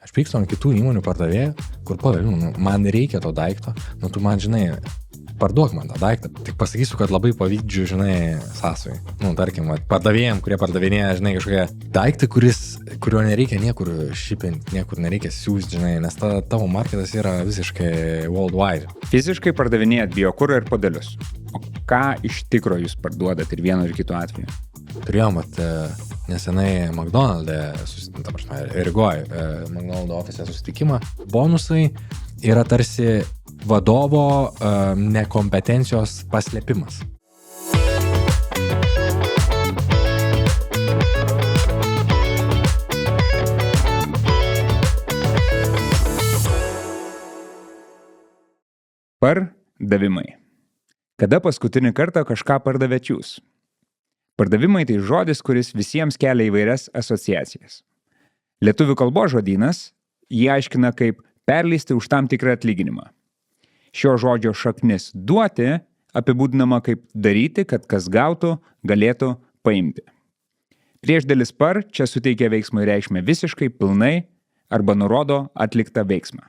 Aš pykstu ant kitų įmonių pardavėjų, kur pavėliau, man reikia to daikto, tu man, žinai, parduok man tą daiktą. Tik pasakysiu, kad labai pavydžiu, žinai, sąsui. Tarkim, pardavėjim, kurie pardavinėja, žinai, kažkokie daiktai, kurio nereikia niekur šipinti, niekur nereikia siūsti, žinai, nes tavo marketas yra visiškai worldwide. Fiziškai pardavinėjat biokurą ir podelius. O ką iš tikro jūs parduodat ir vienu ir kitu atveju? Turėjom, nesenai McDonald's, Rygoj, McDonald's ofise susitikimą. Bonusai yra tarsi vadovo nekompetencijos paslėpimas. Pardavimai. Kada paskutinį kartą kažką pardavėt jūs? Pardavimai tai žodis, kuris visiems kelia įvairias asociacijas. Lietuvių kalbos žodynas jį aiškina kaip perleisti už tam tikrą atlyginimą. Šio žodžio šaknis duoti apibūdinama kaip daryti, kad kas gautų, galėtų paimti. Priešdėlis par čia suteikia veiksmui reikšmę visiškai, pilnai arba nurodo atliktą veiksmą.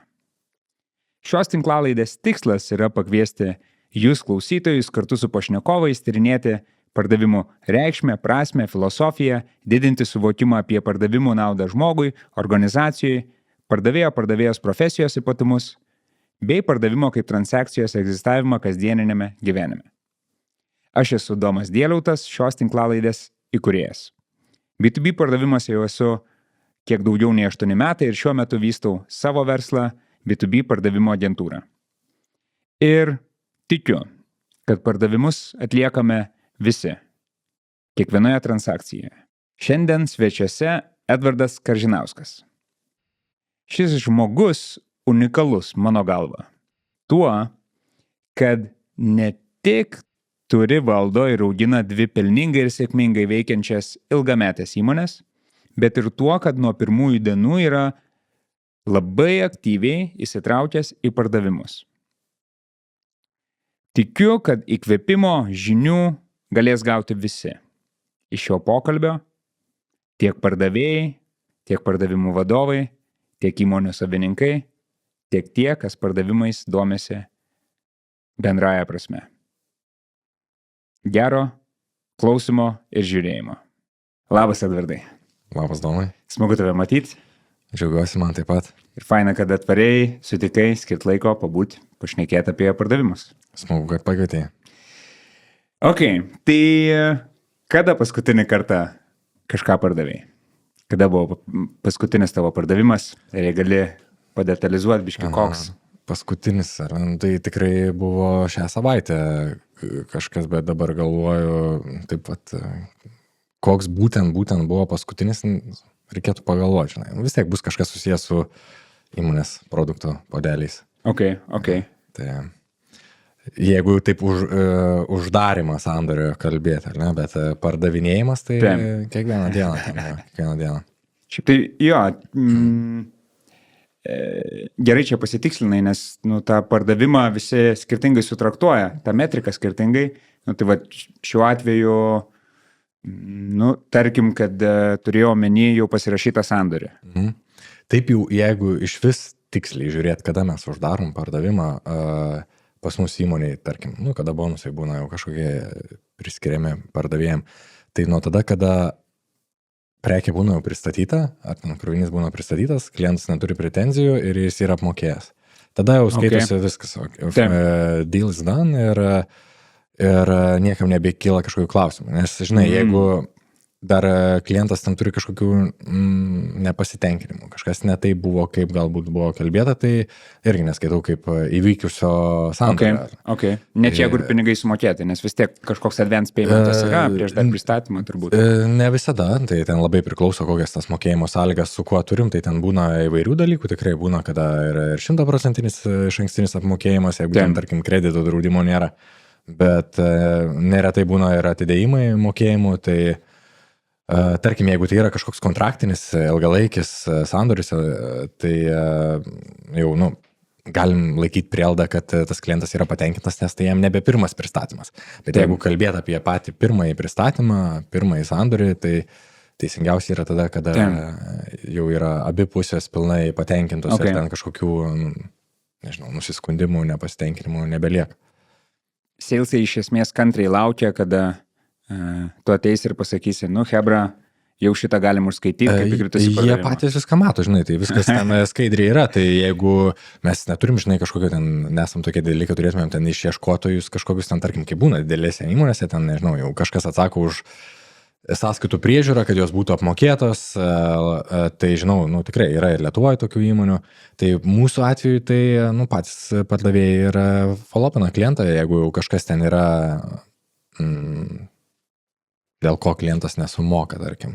Šios tinklalaidės tikslas yra pakviesti jūs klausytojus kartu su pašnekovais tyrinėti pardavimų reikšmę, prasmę, filosofiją, didinti suvokimą apie pardavimų naudą žmogui, organizacijai, pardavėjos profesijos ypatumus, bei pardavimo kaip transakcijos egzistavimą kasdieninėme gyvenime. Aš esu Domas Dieliautas, šios tinklalaidės įkūrėjas. B2B pardavimas jau esu kiek daugiau nei 8 metai ir šiuo metu vystau savo verslą B2B pardavimo agentūrą. Ir tikiu, kad pardavimus atliekame visi, kiekvienoje transakcijoje. Šiandien svečiuose Edvardas Karžinauskas. Šis žmogus unikalus mano galva. Tuo, kad ne tik turi, valdo ir augina 2 pelningai ir sėkmingai veikiančias ilgametės įmonės, bet ir tuo, kad nuo pirmųjų dienų yra labai aktyviai įsitraukęs į pardavimus. Tikiu, kad įkvėpimo žinių galės gauti visi. Iš šio pokalbio tiek pardavėjai, tiek pardavimų vadovai, tiek įmonių savininkai, tiek tie, kas pardavimais domisi bendraja prasme. Gero klausimo ir žiūrėjimo. Labas, Edvardai. Labas, Domai. Smagu tave matyti. Džiaugiuosi man taip pat. Ir faina, kad atvarėjai, sutikai, skirt laiko pabūti, pašnekėti apie pardavimus. Smagu, kad pakvietei. Ok, tai kada paskutinį kartą kažką pardavėjai? Kada buvo paskutinis tavo pardavimas? Ar gali padetalizuoti biškį koks? Paskutinis, tai tikrai buvo šią savaitę kažkas, bet dabar galvoju, taip pat, koks būtent buvo paskutinis, reikėtų pagalvoti, žinai. Vis tiek bus kažkas susijęs su įmonės produkto podeliais. Ok. Tai jeigu taip uždarimą sandorio kalbėti, ne, bet pardavinėjimas, tai kiekvieną dieną. Šiaip tai jo, gerai čia pasitikslinai, nes tą pardavimą visi skirtingai sutraktuoja, tą metriką skirtingai. Tai va, šiuo atveju, tarkim, kad turėjau omeny jau pasirašytą sandorį. Taip jau, jeigu iš vis tiksliai žiūrėt, kada mes uždarom pardavimą, pas mus įmoniai, tarkim, kada bonusai būna jau kažkokie priskiriami pardavėjim, tai nuo tada, kada prekė būna jau pristatyta, ar ten krovinys būna pristatytas, klientas neturi pretenzijų ir jis yra apmokėjęs. Tada jau skaitosi viskas, deal is done ir niekam nebekyla kažkokių klausimų. Nes, žinai, jeigu dar klientas ten turi kažkokių nepasitenkinimų, kažkas ne taip buvo, kaip galbūt buvo kalbėta, tai irgi neskaitau kaip įvykiusio sandorio. Ok. Ne čia, kur pinigai sumokėti, nes vis tiek kažkoks advance paymentas yra prieš dar pristatymą turbūt. Ne visada, tai ten labai priklauso, kokias tas mokėjimo sąlygas su kuo turim, tai ten būna įvairių dalykų, tikrai būna, kada ir 100% išankstinis apmokėjimas, jeigu ten, tarkim, kredito draudimo nėra, bet neretai būna ir atidėjimai mokėjimų, tai tarkim, jeigu tai yra kažkoks kontraktinis, ilgalaikis sandoris, tai jau, galim laikyti prielaidą, kad tas klientas yra patenkintas, nes tai jam nebe pirmas pristatymas. Bet jeigu kalbėt apie patį pirmąjį pristatymą, pirmąjį sandorį, tai Teisingiausia yra tada, kada jau yra abi pusės pilnai patenkintos ir ten kažkokių, nežinau, nusiskundimų, nepasitenkinimų nebelieka. Salesai iš esmės kantriai laukia, kada tu ateisi ir pasakysi, nu, hebra, jau šitą galim užskaityti, kaip įkritusi pardavimą. Jie patys viską mato, žinai, tai viskas ten skaidriai yra, tai jeigu mes neturim, žinai, kažkokio ten, nesam tokie dideli, kad turėtumėm ten išieškotojus kažkokius ten, tarkim, kaip būna didelėse įmonėse, ten, nežinau, jau kažkas atsako už sąskaitų priežiūrą, kad jos būtų apmokėtos, tai žinau, nu, tikrai yra ir Lietuvoje tokių įmonių, tai mūsų atveju tai, nu, patys pardavėjai yra follow-upina klientą, jeigu kažkas ten yra, dėl ko klientas nesumoka, tarkim.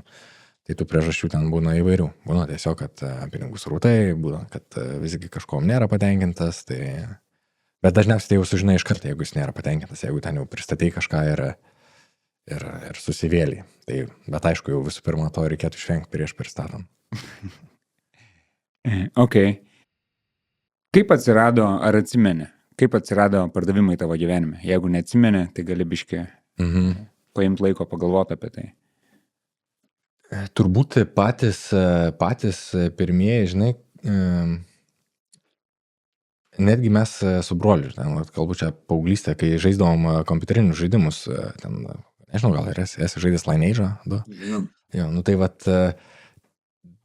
Tai tų priežasčių ten būna įvairių. Būna tiesiog, kad pinigų srautai, būna, kad visgi kažkom nėra patenkintas, tai... Bet dažniausiai tai jau sužinai iš karto, jeigu jis nėra patenkintas, jeigu ten jau pristatai kažką ir susivėlį. Tai, bet aišku, jau visų pirma, to reikėtų išvengti prieš pristatant. Ok. Kaip atsirado, ar atsimeni, kaip atsirado pardavimai tavo gyvenime? Jeigu neatsimeni, tai gali biškį paimti laiko pagalvoti apie tai. Turbūt patys pirmieji, žinai, netgi mes su broliu, kalbu čia paauglystę, kai žaisdavom kompiuterinius žaidimus, ten, nežinau, gal ir esi žaidęs Lineage'ą, du? Jo, nu tai vat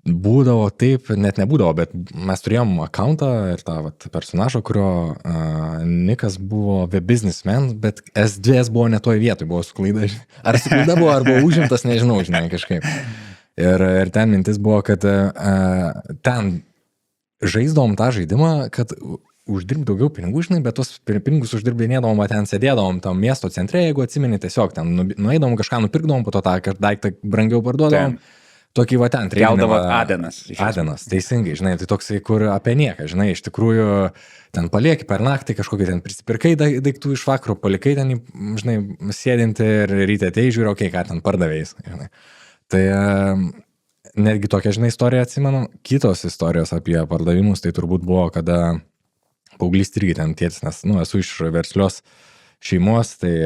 būdavo taip, net nebūdavo, bet mes turėjom accountą ir tą vat personažą, kurio nikas buvo The Businessman, bet S2 buvo ne toj vietoj, buvo suklaida. Ar suklaida buvo, ar buvo užimtas, nežinau, žinai, kažkaip. Ir ten mintis buvo, kad ten žaisdavom tą žaidimą, kad uždirbti daugiau pinigų, žinai, bet tos pinigus uždirbinėdavom, ten sėdėdavom tam miesto centre, jeigu atsimeni, tiesiog ten nueidavom kažką nupirkdavom, po to tą daiktą brangiau parduodavom. Tokį va ten Keldavo Adenas. Adenas, teisingai, žinai, tai toksai, kur apie nieką, žinai, iš tikrųjų ten palieki per naktį kažkokį ten prisipirkai daiktų iš vakaro, palikai ten, žinai, sėdinti ir ryte atei žiūri, okei, ką ten pardavėjais, žinai. Tai netgi tokią, žinai, istoriją atsimenu. Kitos istorijos apie pardavimus, tai turbūt buvo, kada paauglys irgi ten tėtis, nes, nu, esu iš verslios šeimos, tai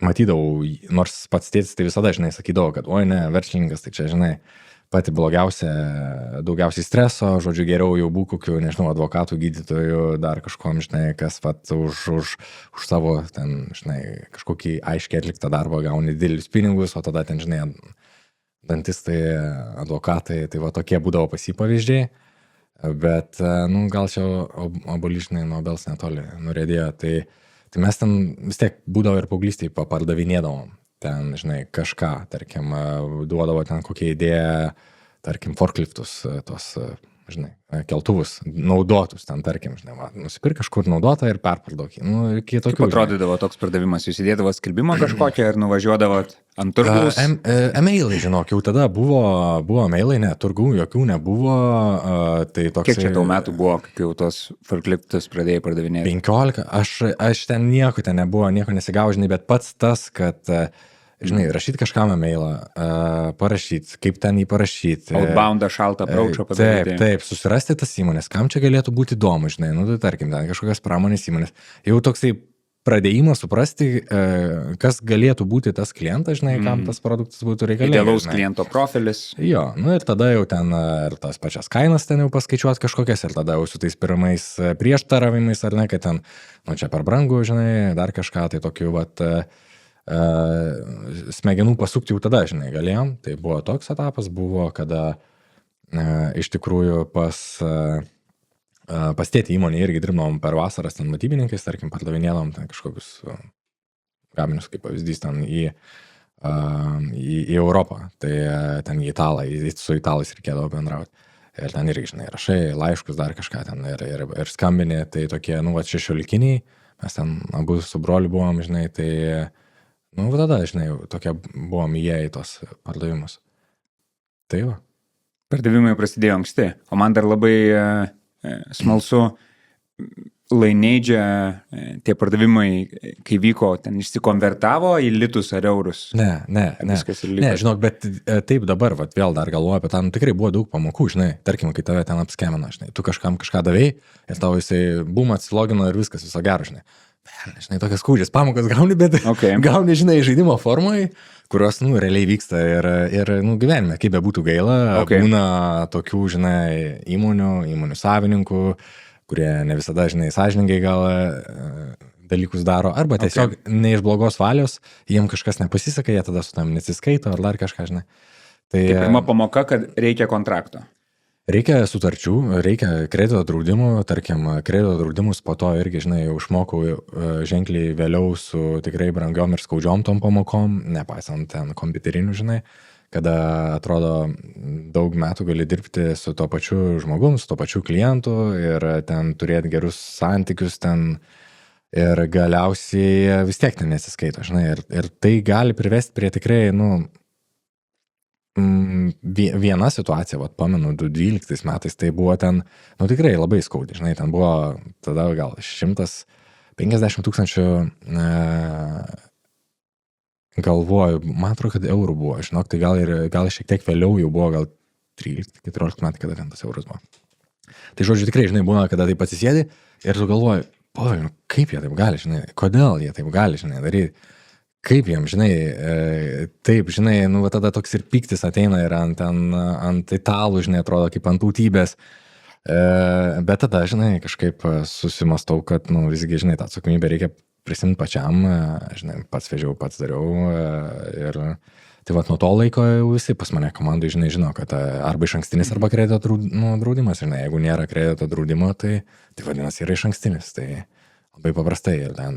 matydavau, nors pats tėtis tai visada, žinai, sakydavo, kad oi ne, verslininkas, tai čia, žinai, pati blogiausia, daugiausiai streso, žodžiu, geriau jau būk kokių, nežinau, advokatų, gydytojų, dar kažkom, žinai, kas vat už savo, ten, žinai, kažkokį aiškiai atliktą darbą gauni didelius pinigus, o tada ten, žinai, dantistai, advokatai, tai va tokie būdavo pas jį pavyzdžiai, bet, nu, gal čia obuoliškai nuo obels netoli nurėdėjo, tai mes ten vis tiek būdavo ir paauglystėj pardavinėdavom ten, žinai, kažką, tarkim, duodavo ten kokią idėją, tarkim, forkliftus, tos, žinai, keltuvus, naudotus ten, tarkim, žinai, nusipirk kažkur naudotą ir perparduok. Nu, iki tokių. Kaip atrodydavo toks pardavimas? Jūs įdėdavo skelbimą kažkokią ir nuvažiuodavot ant turgaus? E-mailai, žinok, jau tada buvo mailai, ne, turgų jokių nebuvo. Tai toks, kiek čia tau metų buvo, kai jau tos forkliftus pradėjai pardavinėti? 15. Aš ten nieko nebuvo, nieko nesigavo, žinai, bet pats tas, kad žinai, rašyti kažkam e-mailą, parašyti, kaip ten jį parašyti. Outboundą, šaltą approachą padaryti. Taip, susirasti tas įmonės, kam čia galėtų būti įdomu, žinai, nu tai tarkim, ten kažkokios pramonės įmonės. Jau toksai pradėjimas suprasti, kas galėtų būti tas klientas, žinai, kam tas produktas būtų reikalingas. Idealaus kliento profilis. Jo, nu ir tada jau ten ir tas pačias kainas ten jau paskaičiuot kažkokias ir tada jau su tais pirmais prieštaravimais, ar ne, kad ten, nu čia per brangu, žinai, dar kažką, tai tokiu, vat, smegenų pasukti jau tada, žinai, galėjom. Tai buvo toks etapas, buvo, kada iš tikrųjų pas tėtį įmonę irgi dirbom per vasaras ten matybininkais, tarkim, pardavinėdom ten kažkokius gaminius, kaip pavyzdys, ten į Europą. Tai ten į Italą, su italais reikėdavo bendrauti. Ir ten irgi, žinai, rašai, laiškus, dar kažką ten ir skambinė, tai tokie, nu, 16-iniai, mes ten abu su broliu buvom, žinai, tai nu, tada, žinai, tokie buvom įėję į tos pardavimus. Tai va. Pardavimai prasidėjo anksti, o man dar labai smalsu, Lineage'e tie pardavimai, kai vyko, ten išsikonvertavo į litus ar eurus? Ne, žinok, bet taip dabar, vat, vėl dar galvoju apie tą, nu, tikrai buvo daug pamokų, žinai, tarkim, kai tave ten apskemino, žinai, tu kažkam kažką davei ir tau jisai bum atsilogino ir viskas viso gero, žinai. žinai, tokias skaudžias pamokas gauni, bet gauni, žinai, žaidimo formai, kurios, realiai vyksta ir gyvenime, kaip be būtų gaila, būna tokių, žinai, įmonių savininkų, kurie ne visada, žinai, sąžiningai gal dalykus daro, arba tiesiog ne iš blogos valios, jiem kažkas nepasiseka, jie tada su tam nesiskaito, ar dar kažką, žinai. Tai pirma pamoka, kad reikia kontrakto. Reikia sutarčių, reikia kredito draudimų, tarkim, kredito draudimus po to irgi, žinai, užmokau ženkliai vėliau su tikrai brangiom ir skaudžiom tom pamokom, nepaisant ten kompiuterinių, žinai, kada atrodo daug metų gali dirbti su to pačiu žmogum, su to pačiu klientu ir ten turėti gerus santykius ten ir galiausiai vis tiek ten nesiskaito, žinai, ir tai gali privesti prie tikrai, viena situacija, pamenu, 2012 metais, tai buvo ten, tikrai labai skaudi, žinai, ten buvo tada gal 150 000, galvoju, man atrodo, kad eurų buvo, žinok, tai gal šiek tiek vėliau jau buvo, gal 13-14 metai, kada ten tas euras buvo. Tai žodžiu, tikrai, žinai, būna, kada taip atsisėdi ir tu galvoji, kaip jie taip gali, žinai, kodėl jie taip gali, žinai, daryti. Kaip jam, žinai, taip, žinai, tada toks ir pyktis ateina ir ant italų, žinai, atrodo kaip ant tautybės, bet tada, žinai, kažkaip susimastau, kad, visgi, žinai, tą atsakomybę reikia prisimti pačiam, žinai, pats vežiau, pats dariau ir tai nuo to laiko visi pas mane komandai, žinai, žino, kad arba iš ankstinis, arba kredito draudimas, žinai, jeigu nėra kredito draudimo, tai vadinasi yra iš ankstinis, tai labai paprastai ir ten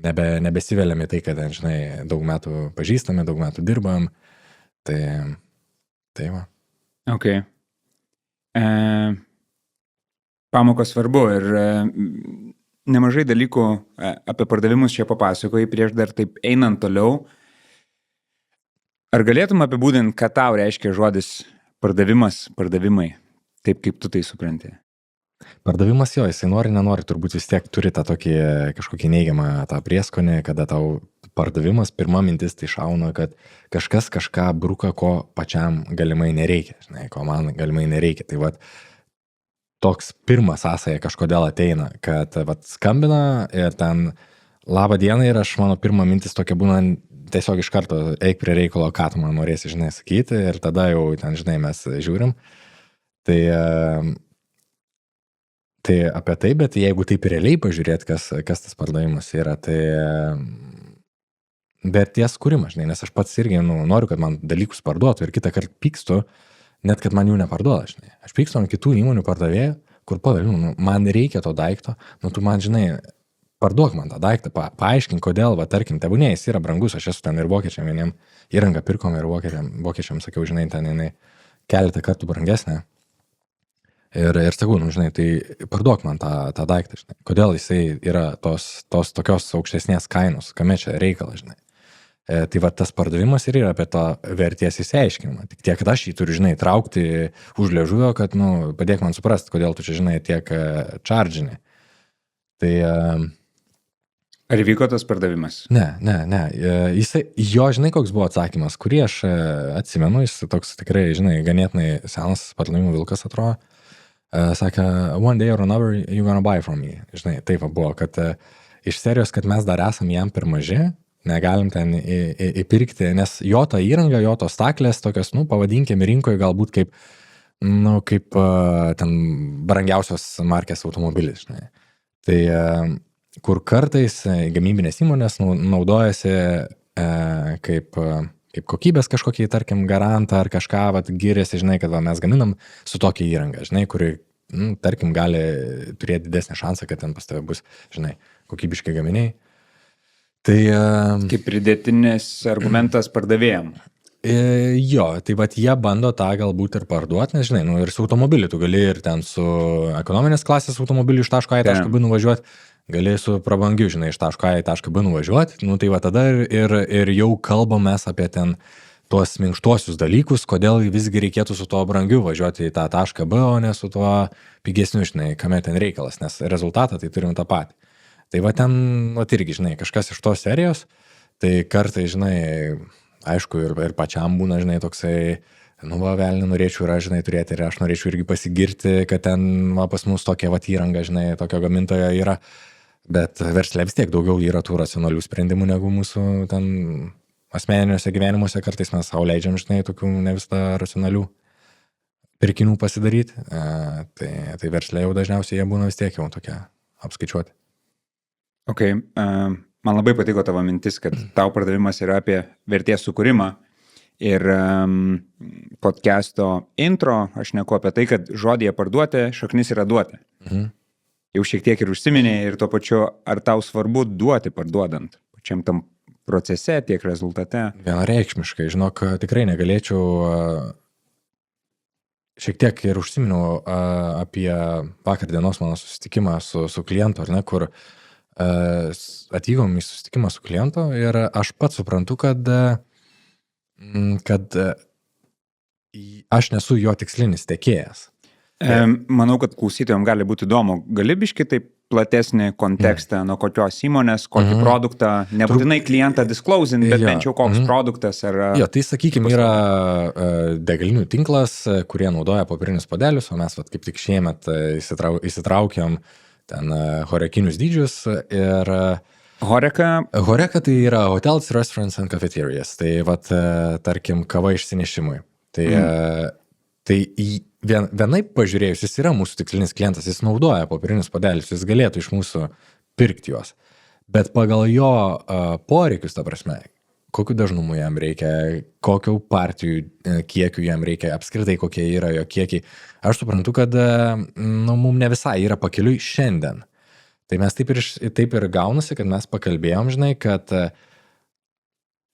nebesiveliam į tai, kad, žinai, daug metų pažįstame, daug metų dirbam, tai va. Ok. Pamokos svarbu ir nemažai dalykų apie pardavimus čia papasakojai, prieš dar taip einant toliau. Ar galėtum apibūdinti, ką tau reiškia žodis pardavimai, taip kaip tu tai supranti? Pardavimas jo, jisai nori, nenori, turbūt vis tiek turi tą tokį kažkokį neigiamą tą prieskonį, kada tau pardavimas, pirma mintis tai šauna, kad kažkas kažką bruka, ko pačiam galimai nereikia, žinai, ko man galimai nereikia. Tai toks pirmas sąsaja kažkodėl ateina, kad skambina ir ten labą dieną ir mano pirma mintis tokia būna tiesiog iš karto eik prie reikalo, ką tu man norėsi, žinai, sakyti ir tada jau ten, žinai, mes žiūrim. Tai apie tai, bet jeigu taip realiai pažiūrėt, kas tas pardavimas yra, tai vertės kūrimas, žinai, nes aš pats irgi noriu, kad man dalykus parduotų ir kitą kartą pykstu, net kad man jų neparduoda, žinai. Aš pykstu ant kitų įmonių pardavėjų, kur padavimu, man reikia to daikto, tu man, žinai, parduok man tą daiktą, paaiškink, kodėl, tarkim, tebūnė jis yra brangus, aš esu ten ir vokiečiam vieniem įrangą pirkom ir vokiečiam sakiau, žinai, ten jinai keletą kartų brangesnė. Ir sakau, žinai, tai parduok man tą daiktą, žinai. Kodėl jisai yra tos tokios aukštesnės kainos, kame čia reikalas, žinai. Tai tas pardavimas ir yra apie tą vertės įsiaiškinimą. Tik tiek, kad aš jį turiu, žinai, traukti už liežuvio, kad, padėk man suprasti, kodėl tu čia, žinai, tiek čardžini. Tai... Ar vyko tas pardavimas? Ne. Jo, žinai, koks buvo atsakymas, kurį aš atsimenu, jis toks tikrai, žinai, ganėtinai senas pardavimų vilkas atrodo. Sakė, one day or another you gonna buy from me. Žinai, taip buvo, kad iš serijos, kad mes dar esam jam per maži, negalim ten įpirkti, nes jo ta įranga, jo tos staklės, tokios, pavadinkime rinkoje galbūt kaip ten brangiausios markės automobilis, žinai. Tai kur kartais gamybinės įmonės naudojasi kaip kokybės kažkokį, tarkim, garantą ar kažką, giriasi, žinai, kad mes gaminam su tokia įranga, žinai, kuri, tarkim, gali turėti didesnį šansą, kad ten pas tave bus, žinai, kokybiški gaminiai. Tai... Kaip pridėtinis argumentas pardavėjam. Jo, tai jie bando tą galbūt ir parduoti, nes, žinai, ir su automobiliu, tu gali ir ten su ekonominės klasės automobiliu iš taško A į tašką B nuvažiuoti, gali su prabangiu, žinai, iš taško A į tašką B nuvažiuoti, tai tada ir jau kalbam mes apie ten tuos minkštuosius dalykus, kodėl visgi reikėtų su tuo brangiu važiuoti į tą tašką B, o ne su tuo pigesniu, žinai, kame ten reikalas, nes rezultatą tai turim tą patį. Tai ten, irgi, žinai, kažkas iš tos serijos, tai kartai, žinai, aišku, ir pačiam būna, žinai, toksai, velnį norėčiau ir aš, žinai, turėti ir aš norėčiau irgi pasigirti, kad ten pas mus tokia įranga, žinai, tokio gamintojo yra. Bet versle vis tiek daugiau yra tų racionalių sprendimų negu mūsų ten asmeniniuose gyvenimuose. Kartais mes sau leidžiam, žinai, tokių ne visada racionalių pirkinių pasidaryti. Tai versle jau dažniausiai jie būna vis tiek jau tokie apskaičiuoti. Ok, man labai patiko tavo mintis, kad tau pardavimas yra apie vertės sukūrimą. Ir podcast'o intro aš neku apie tai, kad žodėje parduoti šaknis yra duoti. Jau šiek tiek ir užsiminė ir tuo pačiu, ar tau svarbu duoti parduodant pačiam tam procese, tiek rezultate? Vienareikšmiškai, žinok, tikrai negalėčiau, šiek tiek ir užsiminiau apie vakar dienos mano susitikimą su klientu, ar ne, kur atvykom į susitikimą su klientu ir aš pats suprantu, kad aš nesu jo tikslinis tiekėjas. Manau, kad klausytojams gali būti įdomu. Gali biški taip platesnį kontekstą, nuo kokios įmonės, kokį produktą, nebūtinai klientą disclosing, bet bent jau koks produktas ar... Jo, tai sakykime, yra degalinių tinklas, kurie naudoja popierinius puodelius, o mes kaip tik šiemet įsitraukiam ten horekinius dydžius ir... Horeka tai yra hotels, restaurants and cafeterias, tai tarkim kava išsinešimui. Tai vienaip pažiūrėjus, jis yra mūsų tikslinis klientas, jis naudoja popierinius puodelius, jis galėtų iš mūsų pirkti juos. Bet pagal jo poreikius, ta prasme, kokiu dažnumu jam reikia, kokių partijų kiekių jam reikia, apskritai kokie yra jo kiekiai, aš suprantu, kad mums ne visai yra pakeliui šiandien. Tai mes taip ir gaunasi, kad mes pakalbėjom, žinai, kad,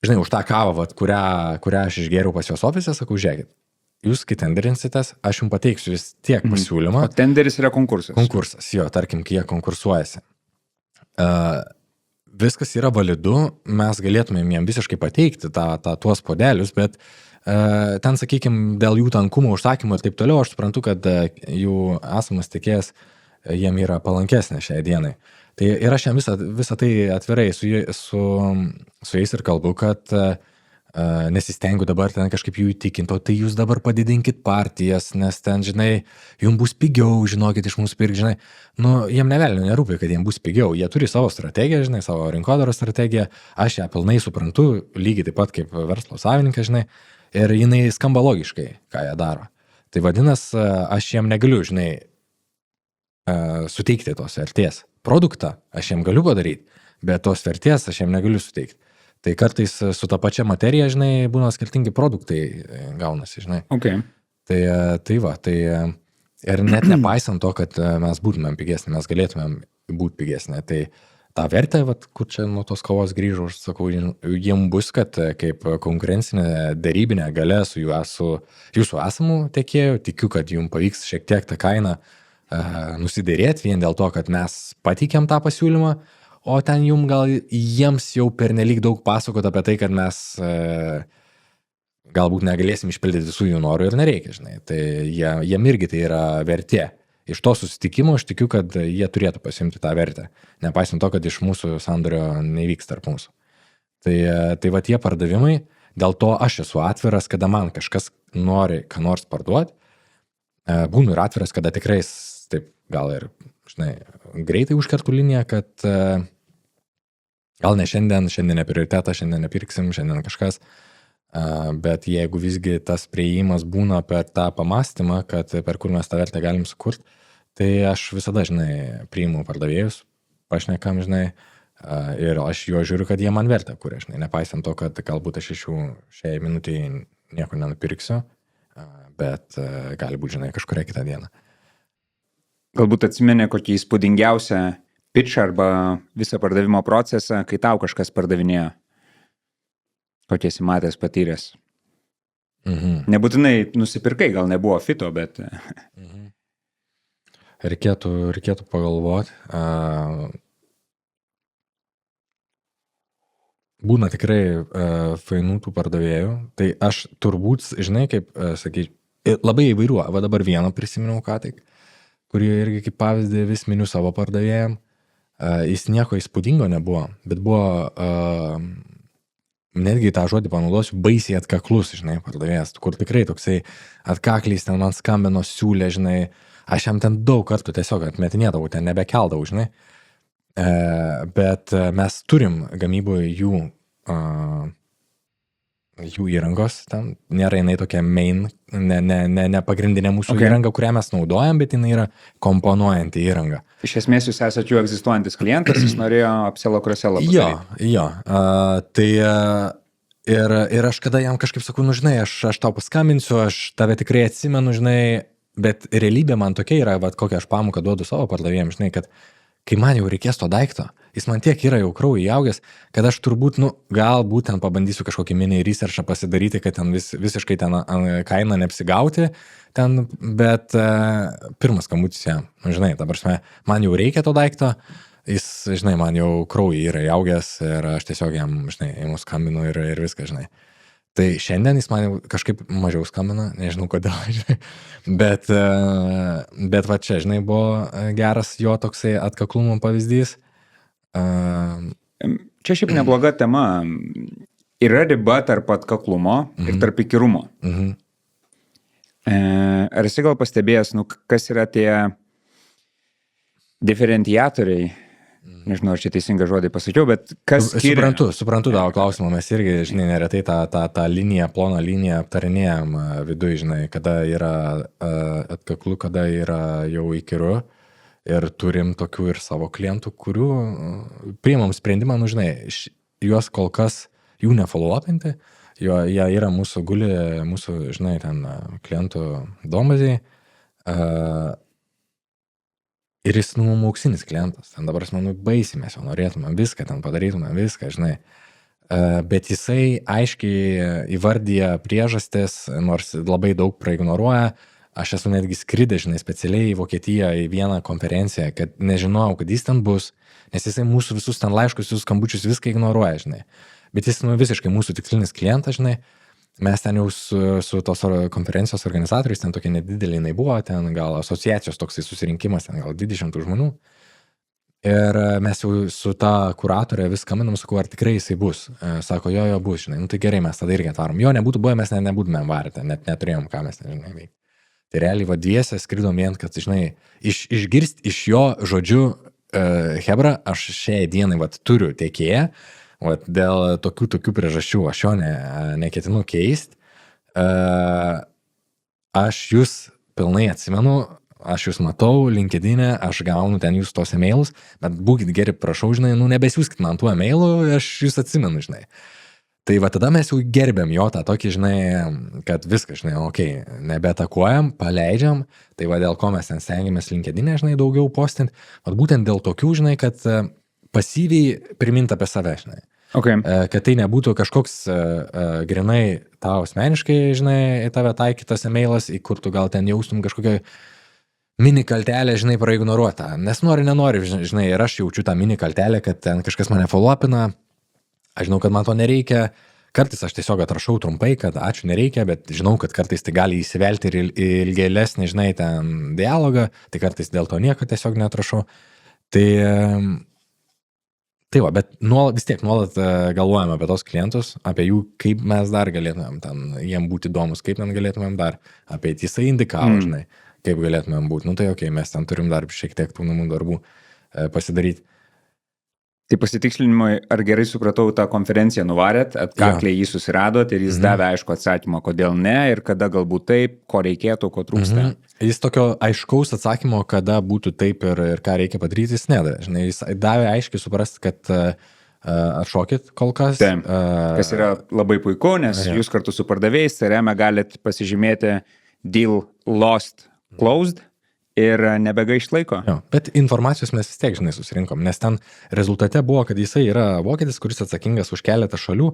žinai, už tą kavą, kurią aš išgėriau pas jos ofise, sakau, žiūrėkit, jūs kai tenderinsitės, aš jums pateiksiu vis tiek pasiūlymą. O tenderis yra konkursas. Konkursas, jo, tarkim, kai jie konkursuojasi. Viskas yra validu, mes galėtumėm jiem visiškai pateikti tuos puodelius, bet ten, sakykime, dėl jų tankumo užsakymų ir taip toliau, aš suprantu, kad jų esamas tiekėjas jiem yra palankesnė šiai dienai. Tai ir aš jam visą tai atvirai su jais ir kalbu, kad nesistengiu dabar ten kažkaip jų įtikinti, o tai jūs dabar padidinkit partijas, nes ten, žinai, jums bus pigiau, žinokit, iš mūsų pirkti, žinai. Jiem nevelnio nerūpi, kad jiem bus pigiau. Jie turi savo strategiją, žinai, savo rinkodaros strategiją. Aš ją pilnai suprantu, lygiai taip pat kaip verslo savininkas, žinai, ir jinai skamba logiškai, ką jie daro. Tai vadinasi, aš jiem negaliu, žinai, suteikti tos vertės. Produktą aš jiem galiu padaryti, bet tos vertės aš jiem negaliu suteikti. Tai kartais su ta pačia materija, žinai, būna skirtingi produktai gaunasi, žinai. Okay. Tai ir net nepaisant to, kad mes būtumėm pigesnė, mes galėtumėm būti pigesnė. Tai tą vertę, kur čia nuo tos kovos grįžau, aš sakau, jiem bus, kad kaip konkurencinė darybinė galia su jūsų esamų tiekėjų, tikiu, kad jums pavyks šiek tiek tą kainą nusidėrėti vien dėl to, kad mes pateikėm tą pasiūlymą, o ten jiems jau pernelyg daug pasakot apie tai, kad mes galbūt negalėsim išpildyti visų jų norų ir nereikia, žinai. Tai jiem irgi tai yra vertė. Iš to susitikimo aš tikiu, kad jie turėtų pasimti tą vertę, nepaisant to, kad iš mūsų sandorio nevyks tarp mūsų. Tai tie pardavimai, dėl to aš esu atviras, kada man kažkas nori ką nors parduoti, būnu ir atviras, kada tikrai taip gal ir, žinai, greitai užkertų liniją, kad gal ne šiandien ne prioritetą, šiandien nepirksim, šiandien kažkas, bet jeigu visgi tas priėjimas būna per tą pamastymą, kad per kur mes tą vertę galim sukurti, tai aš visada, žinai, priimu pardavėjus, pašnekam, žinai, ir aš juo žiūriu, kad jie man vertę kuria, žinai, nepaisant to, kad galbūt aš iš jų šiai minutėje nieko nenupirksiu, bet gali būti, žinai, kažkuria kitą dieną. Galbūt atsimeni kokį įspūdingiausią pitch arba visą pardavimo procesą, kai tau kažkas pardavinėjo? Kokie esi matęs, patyręs? Nebūtinai nusipirkai, gal nebuvo fito, bet... Reikėtų pagalvoti. Būna tikrai fainų tų pardavėjų. Tai aš turbūt, žinai, kaip sakyčiau, labai įvairių. Va dabar vieną prisiminiau ką tik, kurį irgi kaip pavyzdį vis miniu savo pardavėjam. Jis nieko įspūdingo nebuvo, bet buvo, netgi tą žodį panaudosiu, baisiai atkaklus, žinai, pardavėjas, kur tikrai toksai atkakliais ten man skambino, siūlė, žinai, aš jam ten daug kartų tiesiog atmetinėdavau, ten nebekeldavau, žinai. Bet mes turim gamyboje jų įrangos, ten nėra jinai tokia main, ne pagrindinė mūsų įranga, kurią mes naudojam, bet jinai yra komponuojanti įranga. Iš esmės jūs esate jų egzistuojantis klientas, jis norėjo upsell cross-sell padaryti. Jo. Tai ir aš kada jam kažkaip sakau, nu žinai, aš tau paskambinsiu, aš tave tikrai atsimenu, žinai, bet realybė man tokia yra, vat, kokią aš pamoką duodu savo pardavėjams, žinai, kad kai man jau reikės to daikto, jis man tiek yra jau kraujį įaugęs, kad aš turbūt, galbūt ten pabandysiu kažkokį mini researchą pasidaryti, kad ten visiškai ten kainą neapsigauti, ten, bet pirmas skambutis jam, žinai, ta prasme, man jau reikia to daikto, jis, žinai, man jau kraujį yra įaugęs ir aš tiesiog jam, žinai, jam skambinu ir viską, žinai. Tai šiandien jis man jau kažkaip mažiau skambina, nežinau kodėl, žinai. Bet va čia, žinai, buvo geras jo toksai atkaklumo pavyzdys. Čia šiaip nebloga tema. Yra riba tarp atkaklumo ir tarp įkyrumo. Ar esi gal pastebėjęs, kas yra tie diferenciatoriai? Nežinau, ar čia teisingą žodį pasakiau, bet kas skiria... Suprantu tavo klausimą, mes irgi, žinai, neretai tą liniją, ploną liniją aptarinėjom viduje, žinai, kada yra atkaklu, kada yra jau įkyru ir turim tokių ir savo klientų, kurių priimam sprendimą, žinai, juos kol kas jų nefollowupinti, jie yra mūsų guli, mūsų, žinai, ten klientų duombazėj. Ir jis, mums auksinis klientas. Ten dabar, baisiai mes jo norėtumėm viską, ten padarytumėm viską, žinai. Bet jisai aiškiai įvardyja priežastis, nors labai daug praignoruoja. Aš esu netgi skridęs, žinai, specialiai į Vokietiją į vieną konferenciją, kad nežinojau, kad jis ten bus, nes jisai mūsų visus ten laiškus, visus skambučius, viską ignoruoja, žinai. Bet jis, visiškai mūsų tikslinis klientas, žinai. Mes ten jau su tos konferencijos organizatoriais, ten tokia nedidelė jinai buvo, ten gal asociacijos toksai susirinkimas, ten gal 20 žmonių. Ir mes jau su ta kuratorė vis skambinam, sakau, ar tikrai jisai bus. Sako, jo bus, žinai, tai gerai, mes tada irgi atvarom. Jo nebūtų buvę, mes nebūtumėm varę, net neturėjom, ką mes nežinai veikti. Tai realiai dviese skridom vien, kad, žinai, išgirsti iš jo žodžiu, hebra, aš šiai dienai turiu tiekėją, dėl tokių priežasčių aš jo neketinu keisti. Aš jūs pilnai atsimenu, aš jūs matau LinkedIn'e, aš gaunu ten jūs tos emailus, bet būkit geri, prašau, žinai, nebesiųskit man tų emailų, aš jūs atsimenu, žinai. Tai tada mes jau gerbėm jo tą tokį, žinai, kad viską, žinai, okei, nebetakuojam, paleidžiam, tai dėl ko mes ten stengiamės LinkedIn'e, žinai, daugiau postinti, būtent dėl tokių, žinai, kad pasyviai primint apie save, žinai. Okay. Kad tai nebūtų kažkoks grinai tau asmeniškai, žinai, į tave taikytas emailas, į kur tu gal ten jaustum kažkokią mini kaltelę, žinai, praignoruotą. Nes nenori, žinai, ir aš jaučiu tą mini kaltelę, kad ten kažkas mane followupina, aš žinau, kad man to nereikia. Kartais aš tiesiog atrašau trumpai, kad ačiū nereikia, bet žinau, kad kartais tai gali įsivelti ir ilgėlesnį, žinai, ten dialogą, tai kartais dėl to nieko tiesiog neatrašau. Tai bet vis tiek nuolat galvojame apie tos klientus, apie jų, kaip mes dar galėtumėm ten, jiem būti įdomus, kaip ten galėtumėm dar, apie jisai indikavo, žinai, kaip galėtumėm būti. Tai okei, mes ten turim dar šiek tiek tų namų darbų pasidaryti. Tai pasitikslinimui, ar gerai supratau, tą konferenciją nuvarėt, atkakliai jį susiradot ir jis davė aišku atsakymą, kodėl ne ir kada galbūt taip, ko reikėtų, ko trūksta. Jis tokio aiškaus atsakymo, kada būtų taip ir ką reikia padaryti, jis nedavė. Žinai, jis davė aiškiai suprasti, kad atšokit kol kas. Taip, kas yra labai puiku, nes jūs kartu su pardavėjais CRM galit pasižymėti deal lost, closed. Ir nebegaišt laiko. Bet informacijos mes vis tiek, žinai, susirinkom, nes ten rezultate buvo, kad jisai yra vokietis, kuris atsakingas už keletą šalių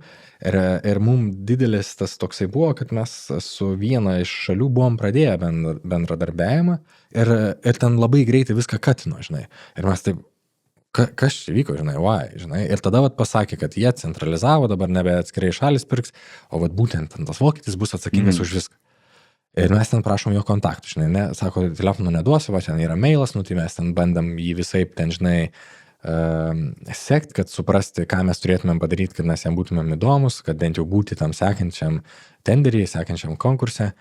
ir mums didelis tas toksai buvo, kad mes su viena iš šalių buvom pradėję bendradarbiavimą ir ten labai greitai viską katino, žinai. Ir mes taip, kas čia vyko, žinai, žinai. Ir tada pasakė, kad jie centralizavo, dabar nebe atskirai šalis pirks, o būtent tas vokietis bus atsakingas už viską. Ir mes ten prašom jo kontaktų, žinai, sako, telefono neduosiu, ten yra mailas, tai mes ten bandam jį visaip ten, žinai, sekti, kad suprasti, ką mes turėtumėm padaryti, kad mes jam būtumėm įdomus, kad bent jau būti tam sekančiam tenderį, sekančiam konkurse.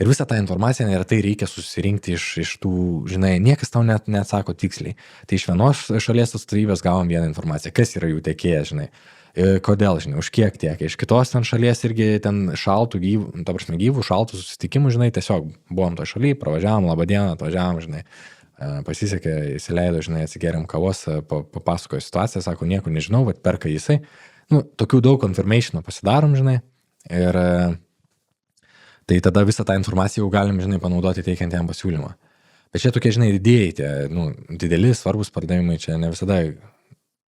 Ir visą tą informaciją neretai reikia susirinkti iš tų, žinai, niekas tau net neatsako tiksliai. Tai iš vienos šalies atstovybės gavom vieną informaciją, kas yra jų tiekėjas, žinai. Kodėl, žinai, už kiek tiek. Iš kitos ten šalies irgi ten šaltų gyvų, šaltų susitikimų, žinai, tiesiog buvom to šaly, pravažiavom, labą dieną, atvažiavom, žinai, pasisekė, įsileido, žinai, atsigeriam kavos, papasakojo situaciją, sako, nieko nežinau, bet perka jisai. Nu, tokių daug confirmationų pasidarom, žinai, ir tai tada visą tą informaciją jau galim, žinai, panaudoti teikiant jam pasiūlymą. Bet čia tokie, žinai, didėjai, tie, nu, dideli, svarbus pardavimai, čia ne visada...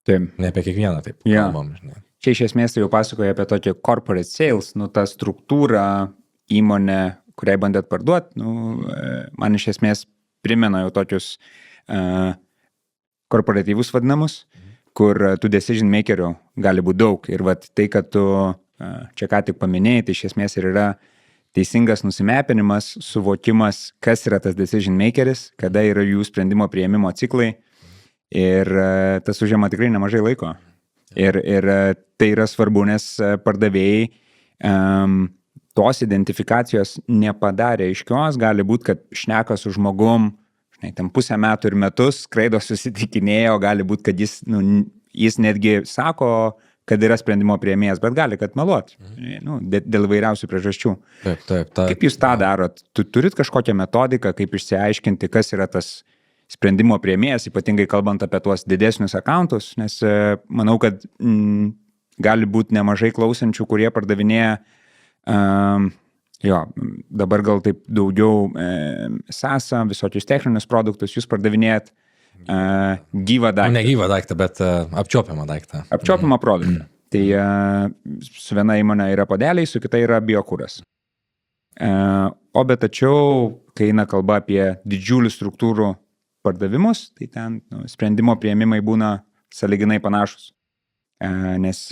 Taip. Ne apie kiekvieną taip kalbam, žinai. Čia iš esmės tai jau pasakoja apie tokį corporate sales, nu, tą struktūrą įmonę, kuriai bandėt parduoti, nu, man iš esmės primena jau tokius korporatyvus vadinamus, kur tų decision makerių gali būti daug. Ir vat tai, kad tu čia ką tik paminėjai, tai iš esmės ir yra teisingas nusimepinimas, suvokimas, kas yra tas decision makeris, kada yra jų sprendimo priėmimo ciklai. Ir tas užima tikrai nemažai laiko. Ir tai yra svarbu, nes pardavėjai tos identifikacijos nepadarė aiškios. Gali būti, kad šneka su žmogum, žinai, ten pusę metų ir metus, skraido susitikinėjo, gali būti, kad jis netgi sako, kad yra sprendimo priėmėjas, bet gali, kad meluot, nu, dėl vairiausių priežasčių. Taip. Kaip jūs tą darot? Tu turit kažkokią metodiką, kaip išsiaiškinti, kas yra tas sprendimo priėmėjas, ypatingai kalbant apie tuos didesnius akauntus, nes manau, kad gali būti nemažai klausančių, kurie pardavinėja, dabar gal taip daugiau SaaS, visokius techninius produktus, jūs pardavinėjat gyvą daiktą. Ne gyvą daiktą, bet apčiopiamą daiktą. Apčiopiamą produktą. Tai su viena įmonė yra podeliai, su kita yra biokūras. Bet tačiau, kai eina kalba apie didžiulių struktūrų pardavimus, tai ten sprendimo priėmimai būna sąlyginai panašus. Nes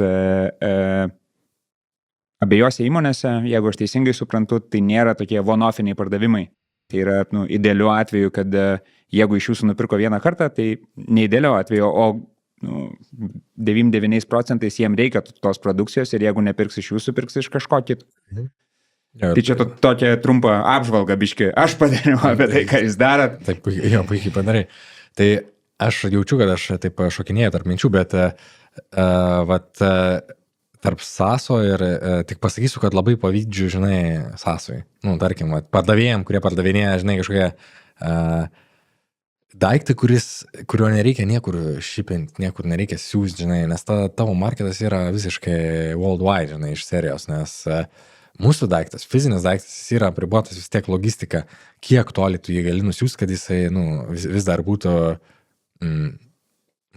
abiejose įmonėse, jeigu aš teisingai suprantu, tai nėra tokie one-offiniai pardavimai. Tai yra idealiu atveju, kad jeigu iš jūsų nupirko vieną kartą, tai neidėliu atveju, o 99% jiem reikia tos produkcijos ir jeigu nepirks iš jūsų, pirks iš kažko kito. Tai čia tokia trumpa apžvalga, biški, aš padariau apie tai, ką jūs darot. Taip, puikiai padarai. Tai aš jaučiu, kad aš taip šokinėjau tarp minčių, bet tarp SaaS'o ir tik pasakysiu, kad labai pavydžiu, žinai, SaaS'ui. Nu, tarkim, pardavėjim, kurie pardavinėja, žinai, kažkokie daiktą, kurio nereikia niekur shippint, niekur nereikia siūsti, žinai, nes tavo marketas yra visiškai worldwide, žinai, iš serijos, nes mūsų daiktas, fizinis daiktas, jis yra apribotas vis tiek logistika, kiek toli tu jį gali nusiųsti, kad jisai vis dar būtų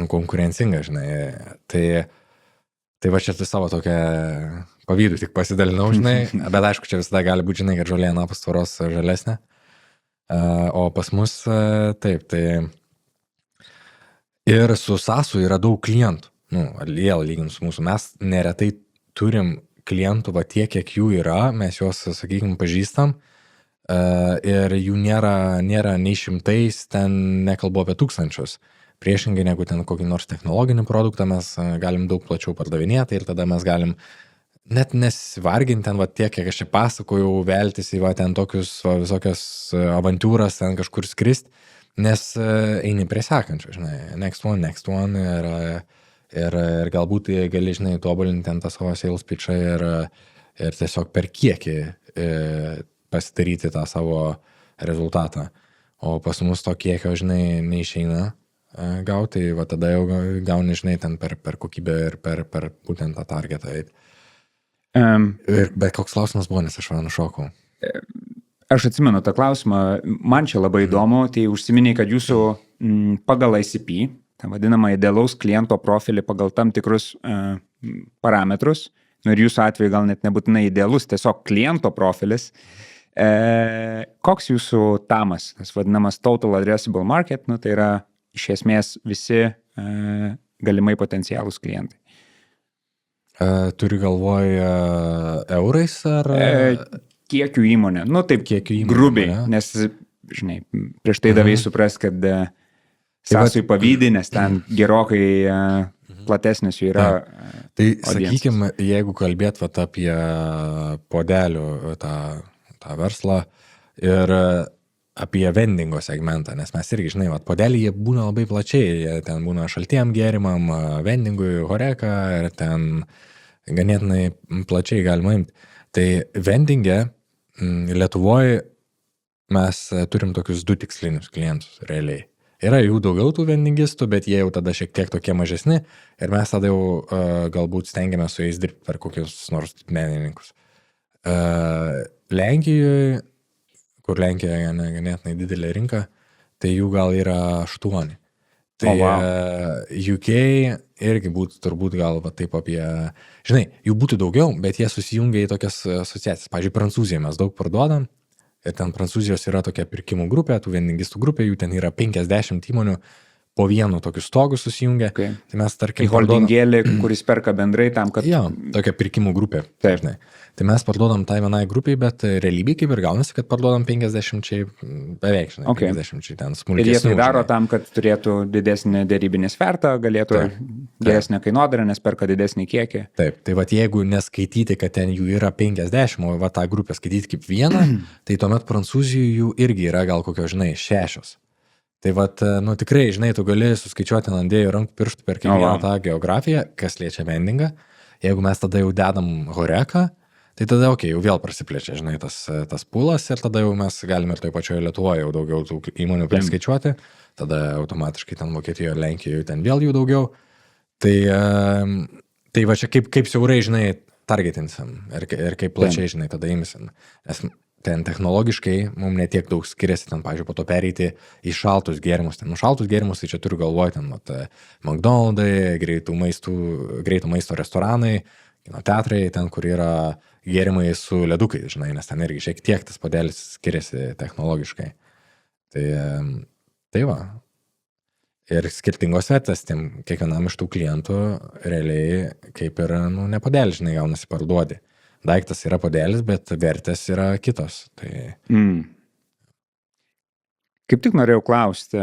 konkurencingas, žinai. Tai va čia tu savo tokią pavydų tik pasidalinau, žinai, bet aišku, čia visada gali būti, žinai, kad žolė anapas tvoros žalesnė. O pas mus taip, tai ir su SaaS'u yra daug klientų, lyginant su mūsų, mes neretai turim klientų, va tiek, kiek jų yra, mes juos, sakykime, pažįstam ir jų nėra nei šimtais, ten nekalbu apie tūkstančius. Priešingai negu ten kokį nors technologinį produktą mes galim daug plačiau pardavinėti ir tada mes galim net nesivarginti ten va tiek, kiek aš čia pasakojau, veltis į va ten tokius visokias avantūras, ten kažkur skrist, nes eini prie sekančio, žinai, next one ir galbūt gali, žinai, tobulinti ten tą savo sales pitchą ir tiesiog per kiekį pasidaryti tą savo rezultatą. O pas mus to kiekio, žinai, neišeina gauti, va tada jau gauni, žinai, ten per kokybę ir per būtent tą targetą. Bet koks klausimas buvo, nes aš nušokau. Aš atsimenu tą klausimą, man čia labai įdomu, tai užsiminiai, kad jūsų pagal ICP, tą vadinamą idealaus kliento profilį pagal tam tikrus parametrus, ir jūsų atveju gal net nebūtinai idealus, tiesiog kliento profilis, koks jūsų TAMas, tas vadinamas Total Addressable Market, tai yra iš esmės visi galimai potencialūs klientai. Turi galvoj eurais ar... Kiekių įmonė, taip kiekių įmonė, grubiai, nes, žinai, prieš tai davai suprast, kad SaaS'ui pavydį, nes ten gerokai platesnis jų yra. Tai sakykime, jeigu kalbėt apie podelių tą verslą, Ir apie vendingo segmentą, nes mes irgi, žinai, podeliai jie būna labai plačiai, jie ten būna šaltiem gėrimam, vendingui, horeka ir ten ganėtinai plačiai galima imti. Tai vendinge Lietuvoje mes turim tokius 2 tikslinius klientus realiai. Yra jų daugiau tų vendingistų, bet jie jau tada šiek tiek tokie mažesni ir mes tada jau galbūt stengiamės su jais dirbti per kokius nors menininkus. Lenkijoje, kur Lenkijoje ganėtinai didelė rinka, tai jų gal yra 8. Tai UK irgi būtų turbūt gal taip apie, žinai, jų būtų daugiau, bet jie susijungia į tokias asociacijas. Pavyzdžiui, Prancūzijoje mes daug parduodam ir ten Prancūzijos yra tokia pirkimų grupė, tų vendingistų grupė, jų ten yra 50 įmonių po vienu tokiu stogu susijungia. Okay. Tai mes tarkim... Į holdingėlį, kuris perka bendrai tam, kad... Jo, tokia pirkimų grupė. Taip. Žinai. Tai mes parduodam tai vienai grupiai, bet realybėj kaip ir gaunasi, kad parduodam 50, beveik, žinai, 50 ten smulkesnių. Ir jie tai daro tam, kad turėtų didesnį dėrybinį svertą, galėtų geresnę kainodarą, nes perka didesnį kiekį. Taip, tai vat jeigu neskaityti, kad ten jų yra 50, o va tą grupę skaityti kaip vieną, tai tuomet Prancūzijoje jų irgi yra gal kokio, žinai, 6. Tai vat, nu tikrai, žinai, tu gali suskaičiuoti ant 2 rankų pirštų per kiekvieną tą geografiją, kas liečia vendingą. Jeigu mes tada jau dedam horeką, tai tada, jau vėl prasiplečia, žinai, tas pulas ir tada jau mes galime ir toj pačioje Lietuvoje jau daugiau tų įmonių priskaičiuoti, tada automatiškai ten Vokietijoje, Lenkijoje ten vėl jų daugiau. Tai va čia kaip siaurai, žinai, targetinsim ir kaip plačiai, žinai, tada imsim. Nes ten technologiškai mums netiek daug skiriasi, ten, pavyzdžiui, po to pereiti į šaltus gėrimus. Ten, šaltus gėrimus, tai čia turiu galvoj, ten, McDonald'ai, greito maisto restoranai, kino teatrai, ten, kur yra gėrimai su ledukais, žinai, nes ten irgi šiek tiek tas puodelis skiriasi technologiškai. Tai va. Ir skirtingos vietas, kiekvienam iš tų klientų realiai kaip ir, nu, ne puodelis, žinai, gaunasi parduodi. Daiktas yra puodelis, bet vertės yra kitos. Tai... Kaip tik norėjau klausti,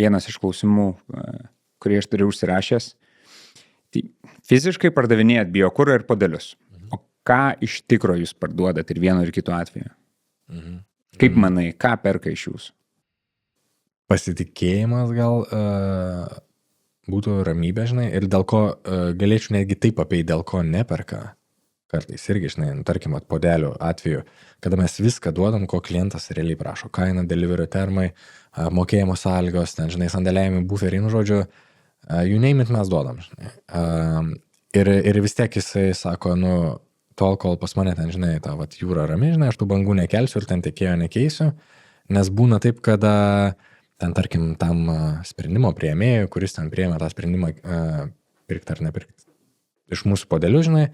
vienas iš klausimų, kurį aš turiu užsirašęs, tai fiziškai pardavinėjat biokurą ir puodelius. O ką iš tikro jūs parduodat ir vienu ir kitu atveju? Kaip manai, ką perka iš jūsų? Pasitikėjimas gal būtų ramybė, žinai, ir dėl ko galėčiau netgi taip apeiti, dėl ko neperka. Kartais irgi, žinai, tarkim, puodelių atveju, kada mes viską duodam, ko klientas realiai prašo. Kaina, delivery termai, mokėjimo sąlygos, ten, žinai, sandėliavimai, buferiai, nu, žodžiu, you name it mes duodam, žinai. Ir vis tiek jisai sako, nu, tol, kol pas mane ten, žinai, ta vat jūra rami, žinai, aš tų bangų nekelsiu ir ten tiekėjo nekeisiu, nes būna taip, kada ten, tarkim, tam sprendimo priėmėjui, kuris ten priėmė tą sprendimą pirkti ar nepirkti iš mūsų puodelių, žinai,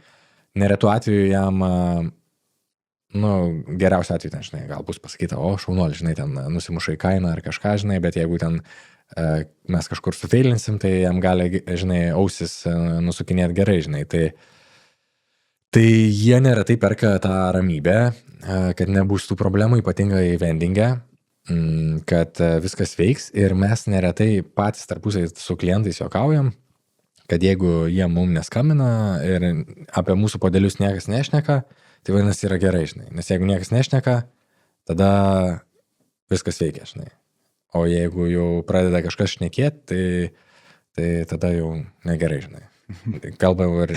neretu atveju jam, nu, geriausiu atveju ten, žinai, gal bus pasakyta, o, šaunuolį, žinai, ten nusimuša į kainą ar kažką, žinai, bet jeigu ten mes kažkur sufeilinsim, tai jam gali, žinai, ausis nusukinėti gerai, žinai, tai jie neretai perka tą ramybę, kad nebus tų problemų, ypatingai vendinge, kad viskas veiks ir mes neretai patys tarpusai su klientais juokaujam, kad jeigu jie mums neskambina ir apie mūsų puodelius niekas nešneka, tai vadinasi yra gerai, žinai. Nes jeigu niekas nešneka, tada viskas veikia, žinai. O jeigu jau pradeda kažkas šnekėti, tai tada jau negerai, žinai. Kalbam ir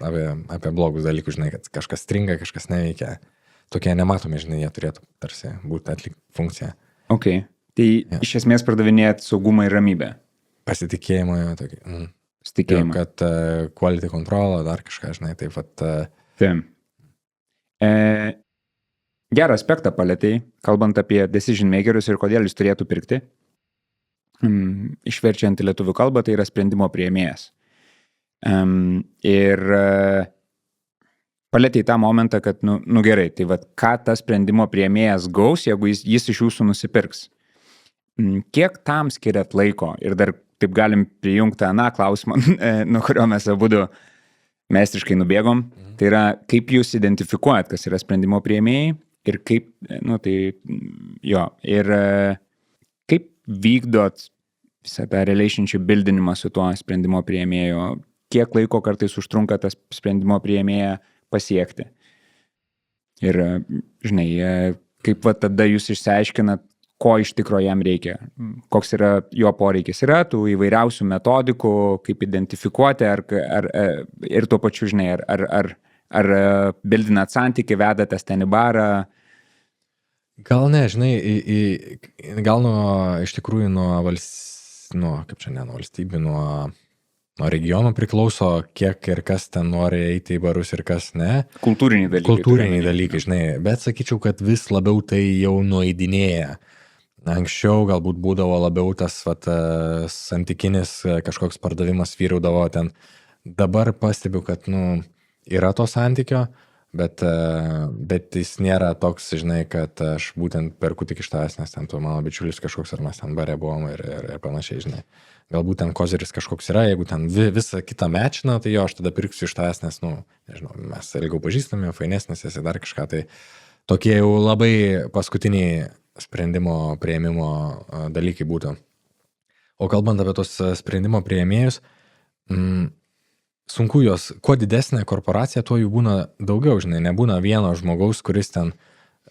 apie blogus dalykus, žinai, kad kažkas stringa, kažkas neveikia. Tokie nematomi, žinai, jie turėtų tarsi būti atlikti funkciją. Ok. Tai iš esmės pardavinėjat saugumą ir ramybę. Pasitikėjimo, tokį. Pasitikėjimą. Kad quality control, dar kažką, žinai, taip pat. Taip. Gerą aspektą palėtei, kalbant apie decision makerius ir kodėl jis turėtų pirkti. Išverčiant į lietuvių kalbą, tai yra sprendimo priėmėjas. Ir palėtei tą momentą, kad, nu gerai, tai vat, ką tas sprendimo priėmėjas gaus, jeigu jis iš jūsų nusipirks. Kiek tam skiriat laiko ir dar taip galim prijungti aną klausimą, nuo kurio mes abudu meistriškai nubėgom. Tai yra, kaip jūs identifikuojat, kas yra sprendimo priėmėjai ir kaip, ir kaip vykdot visą tą relationship buildinimą su tuo sprendimo priėmėju, kiek laiko kartais užtrunka tas sprendimo priėmėją pasiekti. Ir, žinai, kaip va tada jūs išsiaiškinat, ko iš tikrųjų jam reikia, koks yra jo poreikis. Yra tų įvairiausių metodikų, kaip identifikuoti, ir tuo pačiu, žinai, ar bildinat santykį, vedatės ten į barą. Gal ne, žinai, gal iš tikrųjų nuo valstybių, nuo regionų priklauso, kiek ir kas ten nori eiti į barus ir kas ne. Kultūriniai dalykai, žinai, bet sakyčiau, kad vis labiau tai jau nueidinėja. Anksčiau galbūt būdavo labiau tas santykinis kažkoks pardavimas vyraudavo ten. Dabar pastebiu, kad yra to santykio, bet jis nėra toks, žinai, kad aš būtent perku tik iš tavęs, nes ten tu mano bičiulis kažkoks, ar mes ten bare buvom ir panašiai, žinai. Galbūt ten kozeris kažkoks yra, jeigu ten visą kitą mečina, tai jo, aš tada pirksiu iš tavęs, nes, nežinau, mes ilgiau pažįstame, fainesnis esi dar kažką, tai tokie jau labai paskutiniai sprendimo priėmimo dalykai būtų. O kalbant apie tos sprendimo priėmėjus, sunku jos, kuo didesnė korporacija, tuo jų būna daugiau, žinai, nebūna vieno žmogaus, kuris ten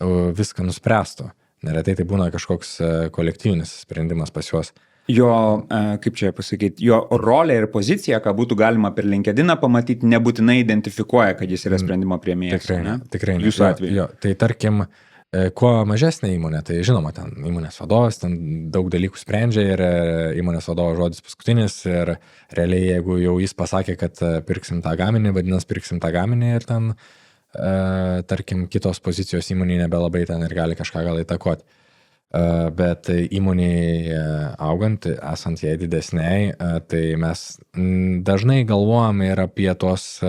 viską nuspręstų. Neretai tai būna kažkoks kolektyvinis sprendimas pas juos. Jo, kaip čia pasakyti, jo rolė ir pozicija, ką būtų galima per LinkedIną pamatyti, nebūtinai identifikuoja, kad jis yra sprendimo priėmėjas. Tikrai ne. Jūsų atveju. Jo, tai tarkim, kuo mažesnė įmonė, tai žinoma, ten įmonės vadovas, ten daug dalykų sprendžia ir įmonės vadovo žodis paskutinis ir realiai, jeigu jau jis pasakė, kad pirksim tą gaminį, vadinasi, pirksim tą gaminį ir ten, tarkim, kitos pozicijos įmonėje nebelabai ten ir gali kažką gal įtakoti. Bet įmonėje augant, esant jai didesniai, tai mes dažnai galvojam ir apie tos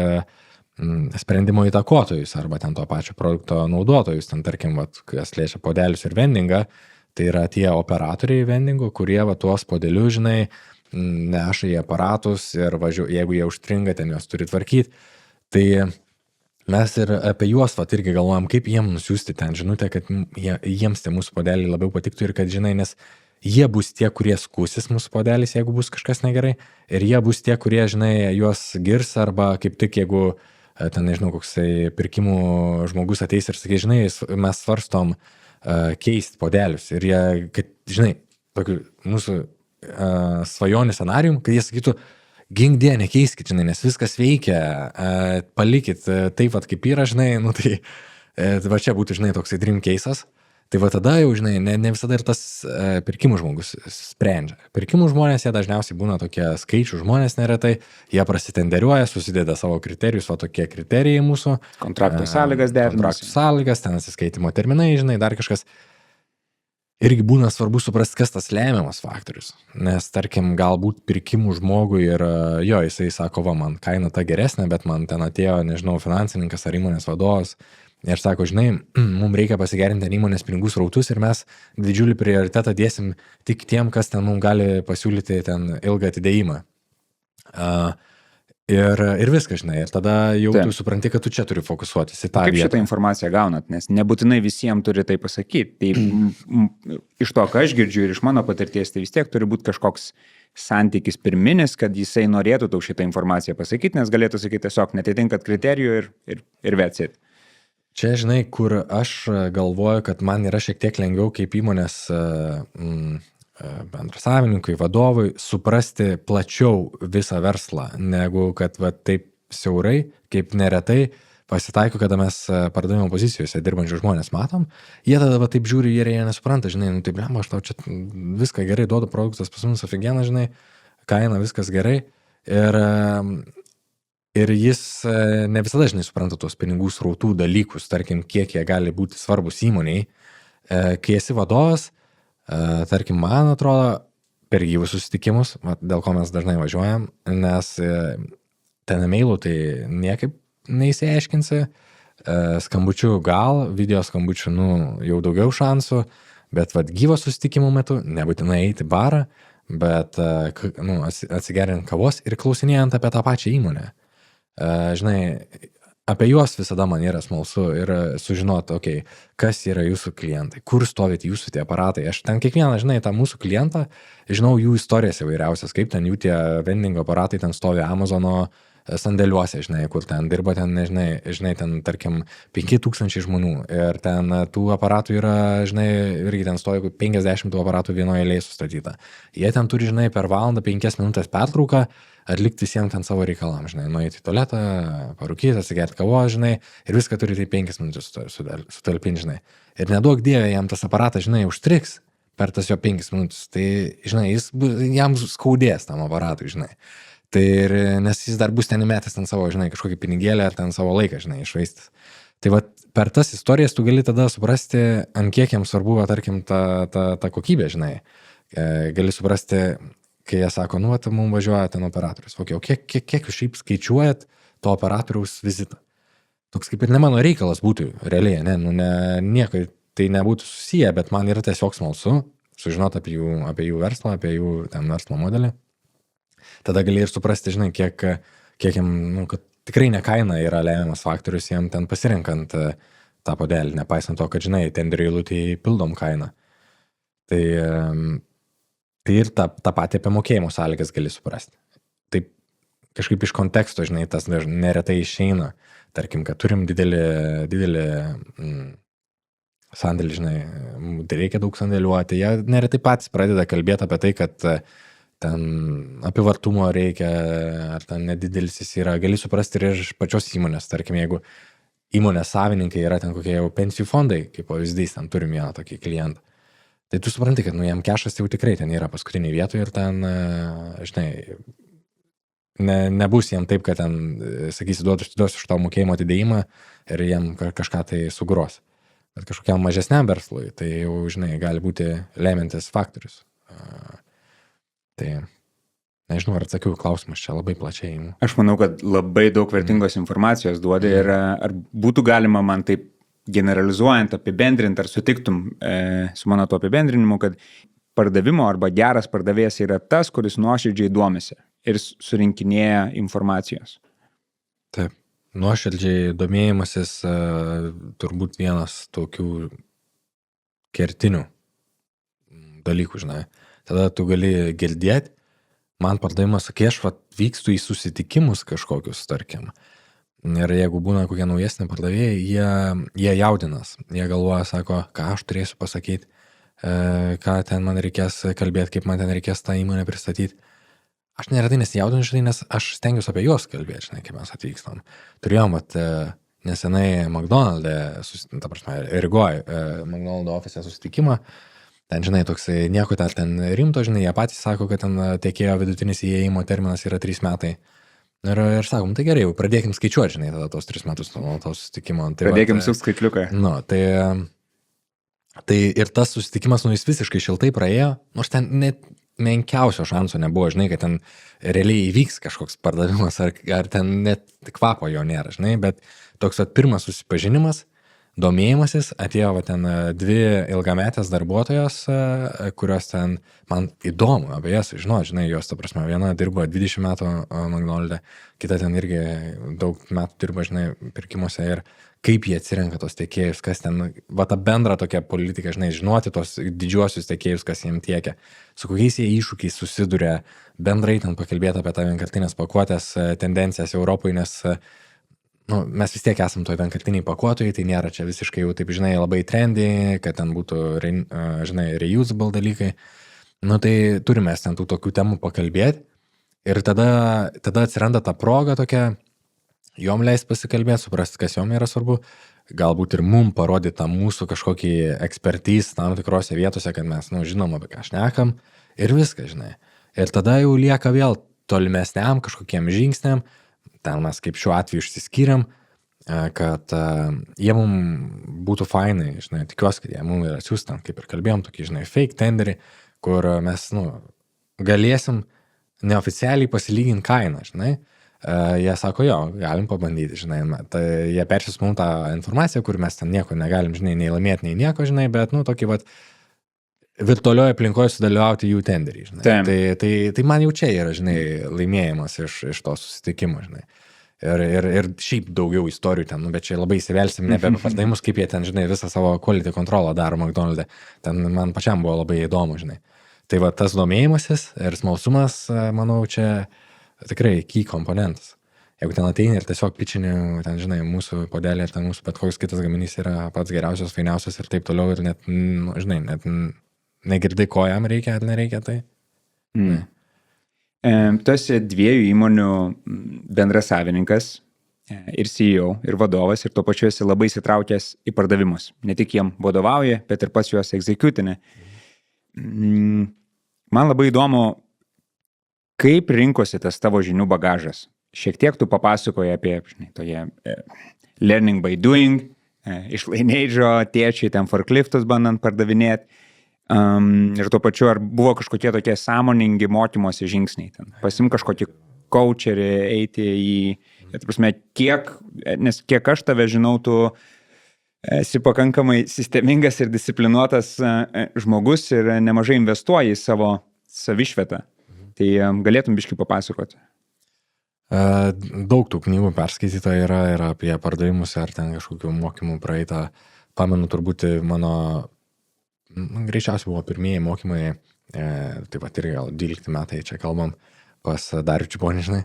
sprendimo įtakotojus arba ten to pačio produkto naudotojus, ten tarkim, kas liečia podelius ir vendingą, tai yra tie operatoriai vendingo, kurie tuos podelius, žinai, neša į aparatus ir jeigu jie užstringa, ten juos turi tvarkyti. Tai mes ir apie juos irgi galvojam, kaip jiem nusiųsti ten žinutę, kad jiems tie mūsų podeliai labiau patiktų ir kad, žinai, nes jie bus tie, kurie skūsis mūsų podelis, jeigu bus kažkas negerai, ir jie bus tie, kurie, žinai, juos girs arba kaip tik, jeigu ten, nežinau, koksai pirkimų žmogus ateis ir sakys, žinai, mes svarstom keisti podelius. Ir jie, kad, žinai, tokiu mūsų svajonių scenarijum, kad jie sakytų, gink nekeiskit, žinai, nes viskas veikia, palikit taip kaip yra, žinai, tai va čia būtų, žinai, toksai dream case'as. Tai va tada jau, žinai, ne visada ir tas pirkimų žmogus sprendžia. Pirkimų žmonės, jie dažniausiai būna tokie skaičių žmonės neretai, jie prasitenderiuoja, susideda savo kriterijus, va tokie kriterijai mūsų. Kontraktų sąlygas derinasi. Kontraktų sąlygas, ten atsiskaitimo terminai, žinai, dar kažkas. Irgi būna svarbu suprasti, kas tas lemiamas faktorius. Nes, tarkim, galbūt pirkimų žmogui ir jo, jisai sako, va, man kaina ta geresnė, bet man ten atėjo, nežinau, finansininkas ar įmonės vadovas. Ir sako, žinai, mums reikia pasigerinti įmonės pinigų srautus ir mes didžiulį prioritetą dėsim tik tiem, kas ten mums gali pasiūlyti ten ilgą atidėjimą. Ir viskas, žinai, ir tada jau tu supranti, kad tu čia turi fokusuotis į tą vietą. Kaip šitą informaciją gaunat, nes nebūtinai visiems turi tai pasakyti. Tai iš to, ką aš girdžiu ir iš mano patirties, tai vis tiek turi būti kažkoks santykis pirminis, kad jisai norėtų tau šitą informaciją pasakyti, nes galėtų sakyti tiesiog netitinkat kriterijų ir that's it. Čia, žinai, kur aš galvoju, kad man yra šiek tiek lengviau kaip įmonės bendrasavininkui, vadovui suprasti plačiau visą verslą, negu kad taip siaurai, kaip neretai pasitaiko, kada mes pardavimo pozicijose dirbančių žmonės matom, jie tada taip žiūri ir jie nesupranta, žinai, taip, aš tau čia viską gerai duodu, produktas pas mums ofigenas, žinai, kaina, viskas gerai ir jis ne visada, žinai, supranta tuos pinigų srautų dalykus, tarkim, kiek jie gali būti svarbus įmoniai. Kai esi vadovas, tarkim, man atrodo, per gyvus susitikimus, dėl ko mes dažnai važiuojam, nes ten emailų tai niekaip neįsiaiškinsi, skambučių gal, video skambučių, jau daugiau šansų, bet gyvo susitikimų metu nebūtinai eiti į barą, bet atsigerinti kavos ir klausinėjant apie tą pačią įmonę. Žinai, apie juos visada man yra smalsu ir sužinoti, kas yra jūsų klientai, kur stovėti jūsų tie aparatai. Aš ten kiekvieną, žinai, tą mūsų klientą, žinau jų istorijas įvairiausias, kaip ten jų tie vendingo aparatai ten stovi Amazono sandėliuose, žinai, kur ten dirba, ten, žinai, ten, tarkim, 5000 žmonių ir ten tų aparatų yra, žinai, irgi ten stoja 50 tų aparatų vienoje eilėje sustatyta. Jie ten turi, žinai, per valandą 5 minutės pertrauką atlikti visiems ten savo reikalam, žinai, nueiti į tualetą, parūkyti, atsigerti kavos, žinai, ir viską turi tai 5 minutės sutalpinti, žinai. Ir neduok dievė, jam tas aparatas, žinai, užstriks per tas jo 5 minutės, tai, žinai, jam skaudės tam aparatui, žinai. Tai ir, nes jis dar bus ten įmetęs ten savo, žinai, kažkokį pinigėlį ar ten savo laiką, žinai, išvaistis. Tai va, per tas istorijas tu gali tada suprasti, ant kiek jam svarbu, tarkim, ta kokybė, žinai. Gali suprasti, kai jie sako, nu, tai mums važiuoja ten operatorius. O kiek jūs šiaip skaičiuojat to operatoriaus vizitą? Toks kaip ir ne mano reikalas būtų realiai, nieko tai nebūtų susiję, bet man yra tiesiog smalsu sužinoti apie jų verslą, apie jų ten verslo modelį. Tada gali ir suprasti, žinai, kiek jam, nu, kad tikrai ne kaina yra lemiamas faktorius jam ten pasirinkant tą puodelį, nepaisant to, kad, žinai, tenderio eilutėje pildom kainą. Tai ir tą patį apie mokėjimo sąlygas gali suprasti. Taip kažkaip iš konteksto, žinai, tas neretai išeina. Tarkim, kad turim didelį sandėlį, žinai, reikia daug sandėliuoti. Jie neretai patys pradeda kalbėti apie tai, kad ten apivartumo reikia, ar ten nedidelis jis yra. Gali suprasti ir iš pačios įmonės. Tarkim, jeigu įmonės savininkai yra ten kokie jau pensijų fondai, kaip pavyzdys, ten turim vieną tokį klientą. Tai tu supranti, kad jam kešas jau tikrai ten yra paskutiniai vietoje ir ten, žinai, nebus jam taip, kad ten, sakysi, duosiu iš to mokėjimo atidėjimą ir jam kažką tai sugros. Bet kažkokiam mažesniam verslui, tai jau, žinai, gali būti lemiantis faktorius. Tai nežinau, ar atsakiau klausimus čia labai plačiai. Aš manau, kad labai daug vertingos informacijos duodi ir ar būtų galima man taip generalizuojant, apibendrinti, ar sutiktum su mano to apibendrinimu, kad pardavimo arba geras pardavėjas yra tas, kuris nuoširdžiai domisi ir surinkinėja informacijos. Taip, nuoširdžiai domėjimasis turbūt vienas tokių kertinių dalykų, žinai. Tada tu gali girdėti, man pardavimas, kai aš vykstu į susitikimus kažkokius, tarkim, ir jeigu būna kokie naujesni pardavėjai, jie jaudinas. Jie galvoja, sako, ką aš turėsiu pasakyti, ką ten man reikės kalbėti, kaip man ten reikės tą įmonę pristatyti. Aš neretai nesijaudinu, žinai, nes aš stengiuosi apie juos kalbėti, žinai, kai mes atvykstam. Turėjom, nesenai McDonald's, ta prasme, Rygoj, McDonald's ofise susitikimą. Ten, žinai, toks nieko ten rimto, žinai, jie patys sako, kad ten tiekėjo vidutinis įėjimo terminas yra 3 metai. Ir sakom, tai gerai, jau pradėkim skaičiuoti, žinai, tada tos 3 metus nuo to susitikimo. Tai pradėkim su skaitliuką. Nu, tai ir tas susitikimas, jis visiškai šiltai praėjo, nors ten net menkiausio šanso nebuvo, žinai, kad ten realiai įvyks kažkoks pardavimas, ar ten net kvapo jo nėra, žinai, bet toks pirmas susipažinimas, domėjimasis, atėjo ten 2 ilgametės darbuotojos, kurios ten, man įdomu apie jas žinoti, žinai, jos, ta prasme, viena dirba 20 metų McDonald's, kita ten irgi daug metų dirba, žinai, pirkimuose ir kaip jie atsirenka tos tiekėjus, kas ten, va ta bendra tokia politika, žinai, žinoti tos didžiuosius tiekėjus, kas jiems tiekia, su kokiais jie iššūkiais susiduria, bendrai ten pakalbėti apie tą vienkartinės pakuotės tendencijas Europoje, nes mes vis tiek esam toj vienkartiniai pakuotojai, tai nėra čia visiškai jau taip, žinai, labai trendy, kad ten būtų, žinai, reusable dalykai. Tai turime ten tų tokių temų pakalbėti ir tada atsiranda ta proga tokia, jom leis pasikalbėti, suprasti, kas jom yra svarbu, galbūt ir mum parodyti tą mūsų kažkokį ekspertys tam tikrose vietose, kad mes, žinom, apie ką šnekam ir viską, žinai. Ir tada jau lieka vėl tolimesniam kažkokiem žingsniam. Ten mes kaip šiuo atveju išsiskyrėm, kad jie mums būtų fainai, žinai, tikiuosi, kad jie mums yra atsiųs ten, kaip ir kalbėjom, tokį, žinai, fake tenderį, kur mes, galėsim neoficialiai pasilyginti kainą, žinai. Jie sako, jo, galim pabandyti, žinai, tai jie persius mums tą informaciją, kur mes ten nieko negalim, žinai, nei laimėti, nei nieko, žinai, bet, tokį, virtualioje aplinkoje sudalyvauti jų tenderį, žinai. Tai man jau čia yra, žinai, laimėjimas iš to susitikimo, žinai. Ir šiaip daugiau istorijų ten, bet čia labai įsivelsim ne apie pardavimus, kaip jie ten, žinai, visą savo quality kontrolą daro McDonald's. Ten man pačiam buvo labai įdomu, žinai. Tai va tas domėjimasis ir smalsumas, manau, čia tikrai key komponentas. jeigu ten ateini ir tiesiog pičini, ten, žinai, mūsų podelė ir ten mūsų bet koks kitas gaminys yra pats geriausias, fainiausias ir taip toliau ir net, nu, žinai, net negirdai, ko jam reikia ar nereikia, tai. Tu esi 2 įmonių bendras savininkas ir CEO, ir vadovas, ir tuo pačiu esi labai įsitraukęs į pardavimus. Ne tik jiem vadovauja, bet ir pats juos egzekutinė. Man labai įdomu, kaip rinkosi tas tavo žinių bagažas. Šiek tiek tu papasakoji apie, žinai, toje learning by doing, iš Lineage'o tėčiai ten forkliftus bandant pardavinėti. Ir tuo pačiu, ar buvo kažkokie tokie sąmoningi mokymosi žingsniai ten. Pasim kažkokį coacherį, eiti į, prasme, nes kiek aš tave žinau, tu esi pakankamai sistemingas ir disciplinuotas žmogus ir nemažai investuoji į savo savišvietą. Tai galėtum biškį papasakoti. Daug tų knygų perskaityta yra ir apie pardavimus ar ten kažkokių mokymų praeitą. Pamenu, turbūt mano greičiausiai buvo pirmieji mokymai, taip pat ir gal 12 metai čia kalbam pas Darių Čiponį, žinai.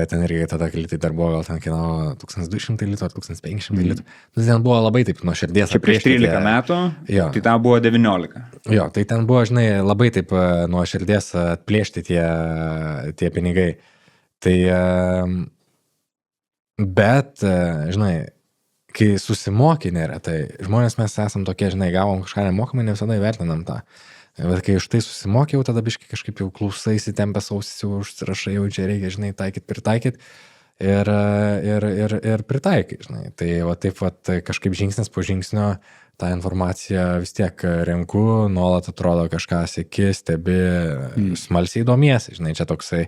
Ten irgi tada klitai dar buvo, gal ten kainavo 1200 litų ar 1500 litų. Ten buvo labai taip nuo širdies. Čia prieš 13 metų, jo. Tai tau buvo 19. Jo, tai ten buvo, žinai, labai taip nuo širdies atplėšti tie pinigai. Tai, bet, žinai, kai susimoki neretai, žmonės mes esam tokie, žinai, gavom kažką nemokamai, ne visada įvertinam tą. Bet kai už tai susimokiau, tada biškai kažkaip jau klausai, įsitempęs ausis, jau užsirašai, jau čia reikia, žinai, pritaikyti ir pritaikai, žinai. Tai va taip va kažkaip žingsnis po žingsnio tą informaciją vis tiek renku, nuolat atrodo kažką seki, stebi, smalsiai domiesi, žinai, čia toksai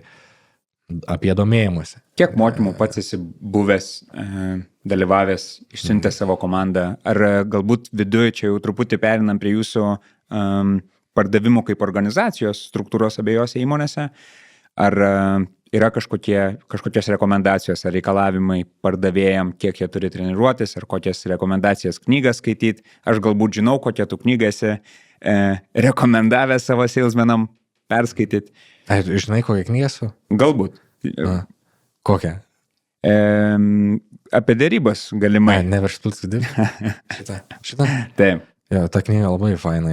apie domėjimuose. Kiek mokymų pats esi buvęs, dalyvavęs, išsiuntęs savo komandą, ar galbūt viduje čia jau truputį perinam prie jūsų pardavimų kaip organizacijos struktūros abiejose įmonėse, ar yra kažkokios rekomendacijos ar reikalavimai pardavėjam, kiek jie turi treniruotis, ar kokias rekomendacijas knygas skaityti. Aš galbūt žinau, kokią tu knygą esi rekomendavęs savo salesmenam perskaityti. Žinai, kokią knygą esu? Galbūt. Kokią? Apie dėrybas galimai. Never split the deal. Šitą? Taip. Jo, ta knyga labai faina,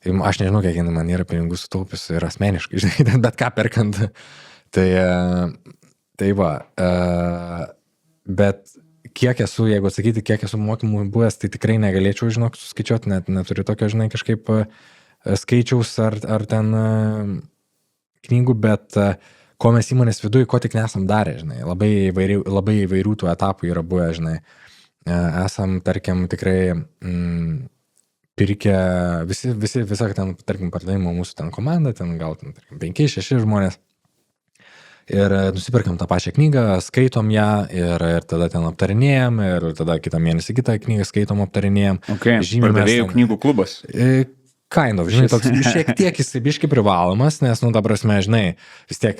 aš nežinau, kiek jinai man yra pinigų sutaupęs ir asmeniškai, žinai, bet ką perkant. Tai va, bet kiek esu, jeigu atsakyti, kiek esu mokymų buvęs, tai tikrai negalėčiau, žinok, suskaičiuoti, net neturiu tokio, žinai, kažkaip skaičiaus ar ten knygų, bet ko mes įmonės viduje, ko tik nesam darę, žinai, labai įvairių tų etapų yra buvę, žinai. Esam, tarkim, tikrai pirkę visą ten, tarkim, pardavimo mūsų ten komanda, ten gal, tarkim, 5-6 žmonės. Ir nusipirkam tą pačią knygą, skaitom ją ir tada ten aptarinėjam ir tada kitą mėnesį kitą knygą skaitom, aptarinėjam. Okay. Pardavėjų knygų klubas. Kind of, žinai, toks šiek tiek jis biškai privalomas, nes, nu, ta prasme, žinai, vis tiek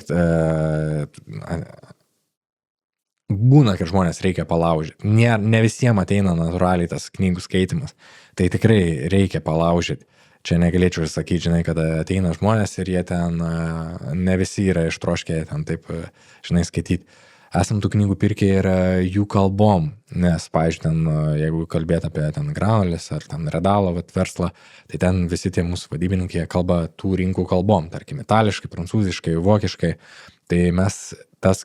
būna, kad žmonės reikia palaužyti. Ne visiems ateina natūraliai tas knygų skaitimas. Tai tikrai reikia palaužyti. Čia negalėčiau sakyti, žinai, kad ateina žmonės ir jie ten, ne visi yra ištroškę ten taip, žinai, skaityti. Esam tų knygų pirkę ir jų kalbom, nes, pavyzdžiui, ten, jeigu kalbėt apie ten Granulis ar ten Redalo verslą, tai ten visi tie mūsų vadybininkai kalba tų rinkų kalbom, tarkim, itališkai, prancūziškai, vokiškai. Tai mes tas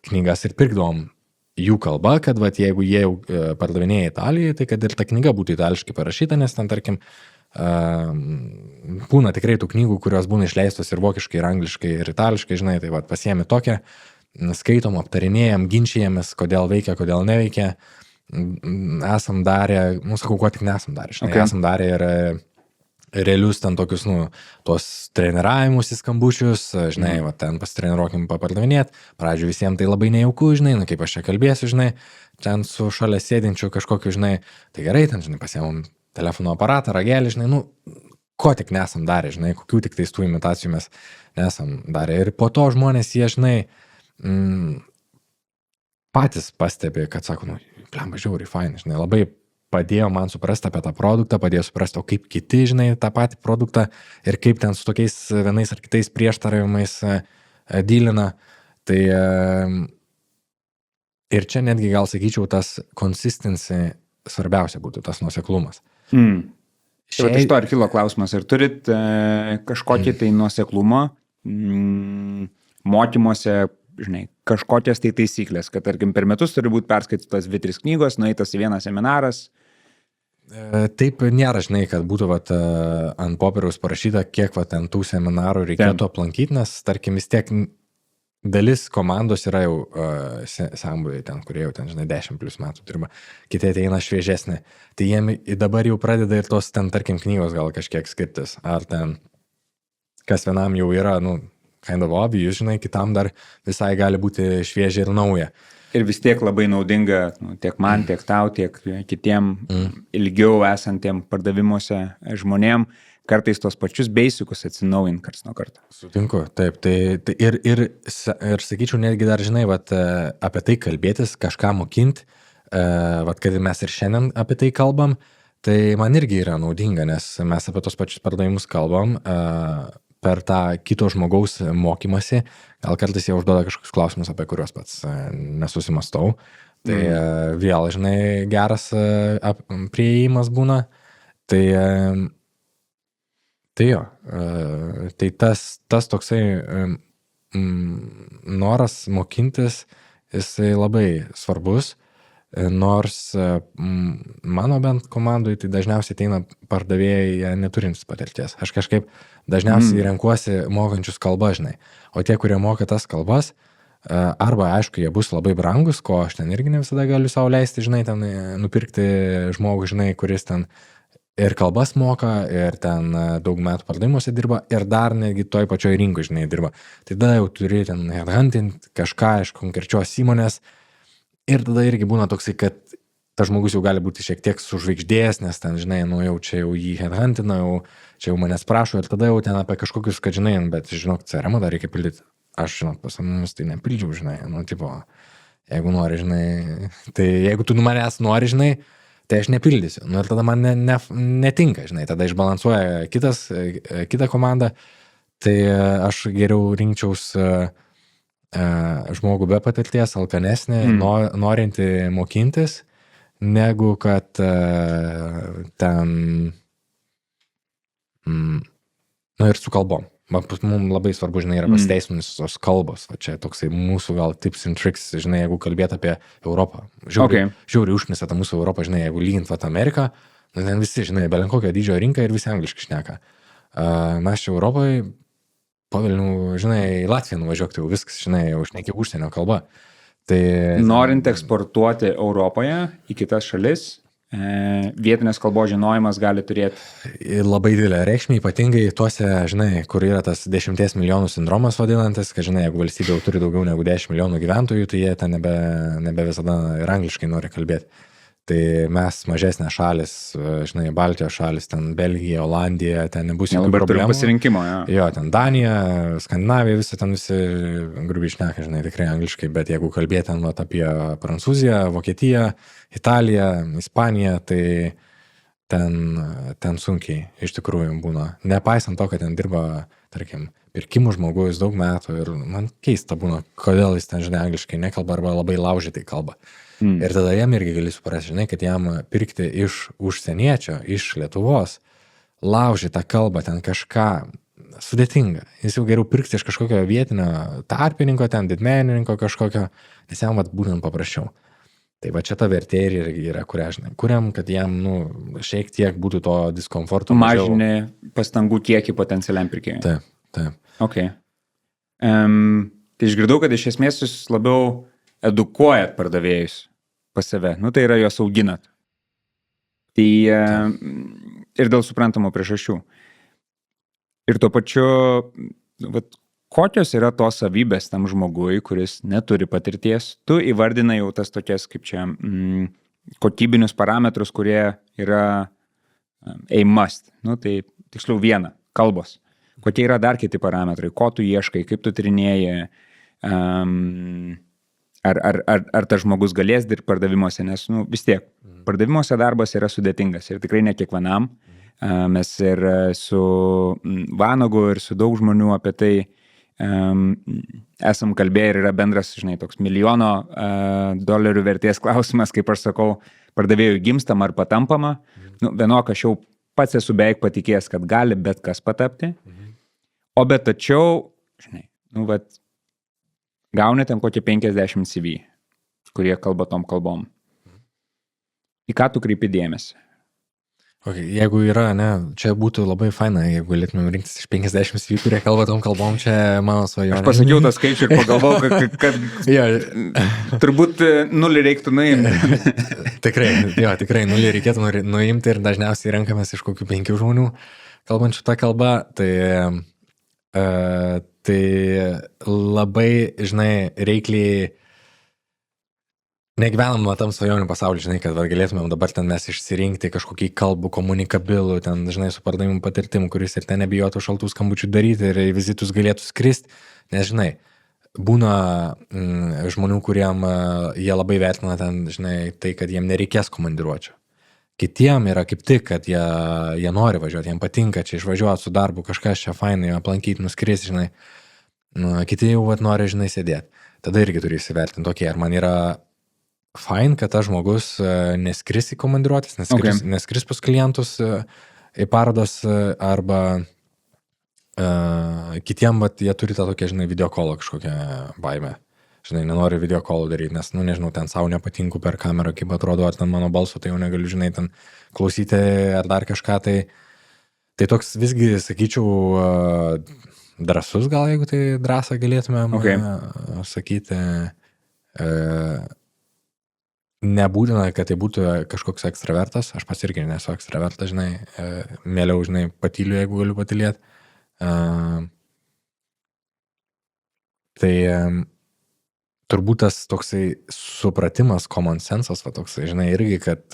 knygas ir pirkdavom jų kalba, kad vat, jeigu jie jau pardavinėja Italijai, tai kad ir ta knyga būtų itališkai parašyta, nes ten, tarkim, būna tikrai tų knygų, kurios būna išleistos ir vokiškai, ir angliškai, ir itališkai, žinai, tai vat, pasiemi tokią, skaitom, aptarinėjam, ginčijamės, kodėl veikia, kodėl neveikia. Esam darę, sakau, ko tik nesam darę, žinai, esam darę ir realius ten tokius, tos treniravimus į skambučius, žinai, va, ten pasitreniruokim papardavinėti, pradžių visiems tai labai nejauku, žinai, kaip aš čia kalbėsiu, žinai, ten su šalia sėdinčiu kažkokiu, žinai, tai gerai, ten, žinai, pasiemam telefono aparatą, ragelį, žinai, ko tik nesam darę, žinai, kokių tik tais tų imitacijų mes nesam darę. Ir po to žmonės, jie, žinai, patys pastebi, kad sako, blemba, žiauriai fainai, žinai, labai padėjo man suprasti apie tą produktą, padėjo suprasti, o kaip kiti, žinai, tą patį produktą ir kaip ten su tokiais vienais ar kitais prieštaravimais dylina. Tai Ir čia netgi gal sakyčiau, tas consistency svarbiausia būtų, tas nuoseklumas. Tai iš to ir kilo klausimas, ar turit kažkokį tai nuoseklumą mokymuose, žinai, kažkokias tai taisyklės, kad, tarkim, per metus turi būti perskaitytas 2-3 knygos, nueitas į vieną seminaras. Taip nėra, žinai, kad būtų ant popieriaus parašyta, kiek ant tų seminarų reikėtų aplankyti, nes, tarkim, vis tiek dalis komandos yra jau sambūviai ten, kurie jau ten, žinai, 10+ metų dirba, kiti ateina šviežesnė. Tai jiem dabar jau pradeda ir tos ten, tarkim, knygos gal kažkiek skirtis. Ar ten, kas vienam jau yra, kind of obvious, žinai, kitam dar visai gali būti šviežia ir nauja. Ir vis tiek labai naudinga tiek man, tiek tau, tiek kitiem ilgiau esantiem pardavimuose žmonėm, kartais tos pačius basicus atsinaujint karts nuo karto. Sutinku, taip. Tai ir sakyčiau, netgi dar, žinai, apie tai kalbėtis, kažką mokinti, kad mes ir šiandien apie tai kalbam, tai man irgi yra naudinga, nes mes apie tos pačius pardavimus kalbam per tą kito žmogaus mokymasi, gal kartais jie užduoda kažkokius klausimus, apie kuriuos pats nesusimastau. Tai vėl, žinai, geras priėjimas būna. Tai jo, tai tas toksai noras mokintis, jisai labai svarbus, nors mano bent komandai tai dažniausiai ateina pardavėjai neturintys patirties. Aš kažkaip dažniausiai renkuosi mokančius kalbą, žinai, o tie, kurie moka tas kalbas, arba aišku, jie bus labai brangus, ko aš ten irgi ne visada galiu sau leisti, žinai, ten nupirkti žmogų, žinai, kuris ten ir kalbas moka, ir ten daug metų pardavimuose dirba, ir dar netgi toj pačioj rinkoj, žinai, dirba. Tai tada jau turi ten headhuntinti kažką iš konkrečios įmonės, ir tada irgi būna toksai, kad tas žmogus jau gali būti šiek tiek sužvaigždėjęs, nes ten, žinai, jau čia jau jį headhuntina, čia jau manęs prašo, ir tada jau ten apie kažkokius, kad, žinai, bet žinok, CRM dar reikia pildyti. Aš, žinok, pas mumis tai nepildžiau, žinai, tipo, jeigu nori, žinai, tai jeigu tu manęs nori, žinai, tai aš nepildysiu. Ir tada man netinka, žinai, tada išbalansuoja kita komanda, tai aš geriau rinkčiaus žmogų be patirties, alkanesnį, norinti mokintis, negu kad ten, ir su kalbom. Mums labai svarbu, žinai, yra pasiteisinusios tos kalbos. Va čia toksai mūsų gal tips and tricks, žinai, jeigu kalbėt apie Europą. Žiauriai užknisa tą mūsų Europą, žinai, jeigu lygint Ameriką, ten visi, žinai, belenkokio dydžio rinką ir visi angliškai šneka. Mes čia Europoje, pavilnių, žinai, į Latviją nuvažiuok, tai jau viskas, žinai, jau šneki užsienio kalba. Tai norint eksportuoti Europoje į kitas šalis, vietinės kalbos žinojimas gali turėti labai didelę reikšmę, ypatingai tuose, žinai, kur yra tas 10 milijonų sindromas vadinantis, kad, žinai, jeigu valstybė jau turi daugiau negu 10 milijonų gyventojų, tai jie ten nebe visada ir angliškai nori kalbėti. Tai mes mažesnė šalis, žinai, Baltijos šalis, ten Belgija, Olandija, ten nebus jokių problemų. Pasirinkimo, jo, ten Danija, Skandinavija, ten visi grubiai šneka, žinai, tikrai angliškai, bet jeigu kalbėt ten apie Prancūziją, Vokietiją, Italiją, Ispaniją, tai ten sunkiai iš tikrųjų būna. Nepaisant to, kad ten dirba, tarkim, pirkimų žmogus daug metų ir man keista būna, kodėl jis ten, žinai, angliškai nekalba arba labai laužitai kalba. Ir tada jam irgi gali suprasti, žinai, kad jam pirkti iš užsieniečio, iš Lietuvos, laužytą kalbą, ten kažką sudėtinga. Jis jau geriau pirkti iš kažkokio vietinio tarpininko, ten didmenininko kažkokio, nes jam būtent paprasčiau. Tai va čia ta vertė irgi yra, kurią, žinai, kuriam, kad jam, šiek tiek būtų to diskomforto. Mažinė pastangų kiekį potencialiam pirkėjui. Taip. Ok. Tai išgirdau, kad iš esmės jūs labiau edukuojat pardavėjus pas save. Tai yra juos auginat. Tai ir dėl suprantamų priežasčių. Ir tuo pačiu, kokios yra tos savybės tam žmogui, kuris neturi patirties, tu įvardinai jau tas tokias, kaip čia, kokybinius parametrus, kurie yra a must. Tai tiksliau viena, kalbos. Kokie yra dar kiti parametrai, ko tu ieškai, kaip tu tyrinėji, ar tas žmogus galės dirbti pardavimuose, nes vis tiek pardavimuose darbas yra sudėtingas ir tikrai ne kiekvienam. Mes ir su Vanagu ir su daug žmonių apie tai esam kalbėję ir yra bendras, žinai, toks milijono dolerių vertės klausimas, kaip aš sakau, pardavėjų gimstama ar patampama. Nu, vienok aš jau pats esu beveik patikėjęs, kad gali bet kas patapti. O bet tačiau, žinai, nu, vat, gauni ten kokie 50 CV, kurie kalba tom kalbom. Į ką tu kreipi dėmesį? Okay, jeigu yra, ne, čia būtų labai faina, jeigu galėtumėm rinktis iš 50 CV, kurie kalba tom kalbom, čia mano svajonė. Aš pasakiau tą skaičių ir pagalvojau, kad turbūt nulį reiktų nuimti. tikrai nulį reikėtų nuimti ir dažniausiai renkamės iš kokių 5 žmonių kalbančių tą kalbą. Tai labai, žinai, reikliai negyvenam nuo tam svajonių pasaulį, žinai, kad galėtumėm dabar ten mes išsirinkti kažkokį kalbų komunikabilų, ten, žinai, su pardavimų patirtim, kuris ir ten nebijotų šaltų skambučių daryti ir į vizitus galėtų skristi, nes, žinai, būna žmonių, kuriem jie labai vertina ten, žinai, tai, kad jiem nereikės komandiruočio. Kitiem yra kaip tik, kad jie nori važiuoti, jiem patinka čia išvažiuoti su darbu, kažkas čia fainai, aplankyti, nuskristi, žinai. Kiti jau nori, žinai, sėdėti. Tada irgi turi įsivertinti tokie, ar man yra fain, kad tas žmogus neskris į komandiruotis, neskris pas klientus į parodas, arba kitiem, bet jie turi tą tokią, žinai, videokolą kažkokią baimę. Žinai, nenori videokolų daryti, nes, nu, nežinau, ten savo nepatinku per kamerą, kaip atrodo, ar ten mano balso, tai jau negaliu, žinai, ten klausyti ar dar kažką, tai toks visgi, sakyčiau, drąsus gal, jeigu tai drąsą galėtumėm sakyti. Nebūtina, kad tai būtų kažkoks ekstravertas, aš pats irgi nesu ekstravertas, žinai, mieliau, žinai, patyliu, jeigu galiu patylėti. Tai turbūt tas toksai supratimas, common sensas, va toksai, žinai, irgi, kad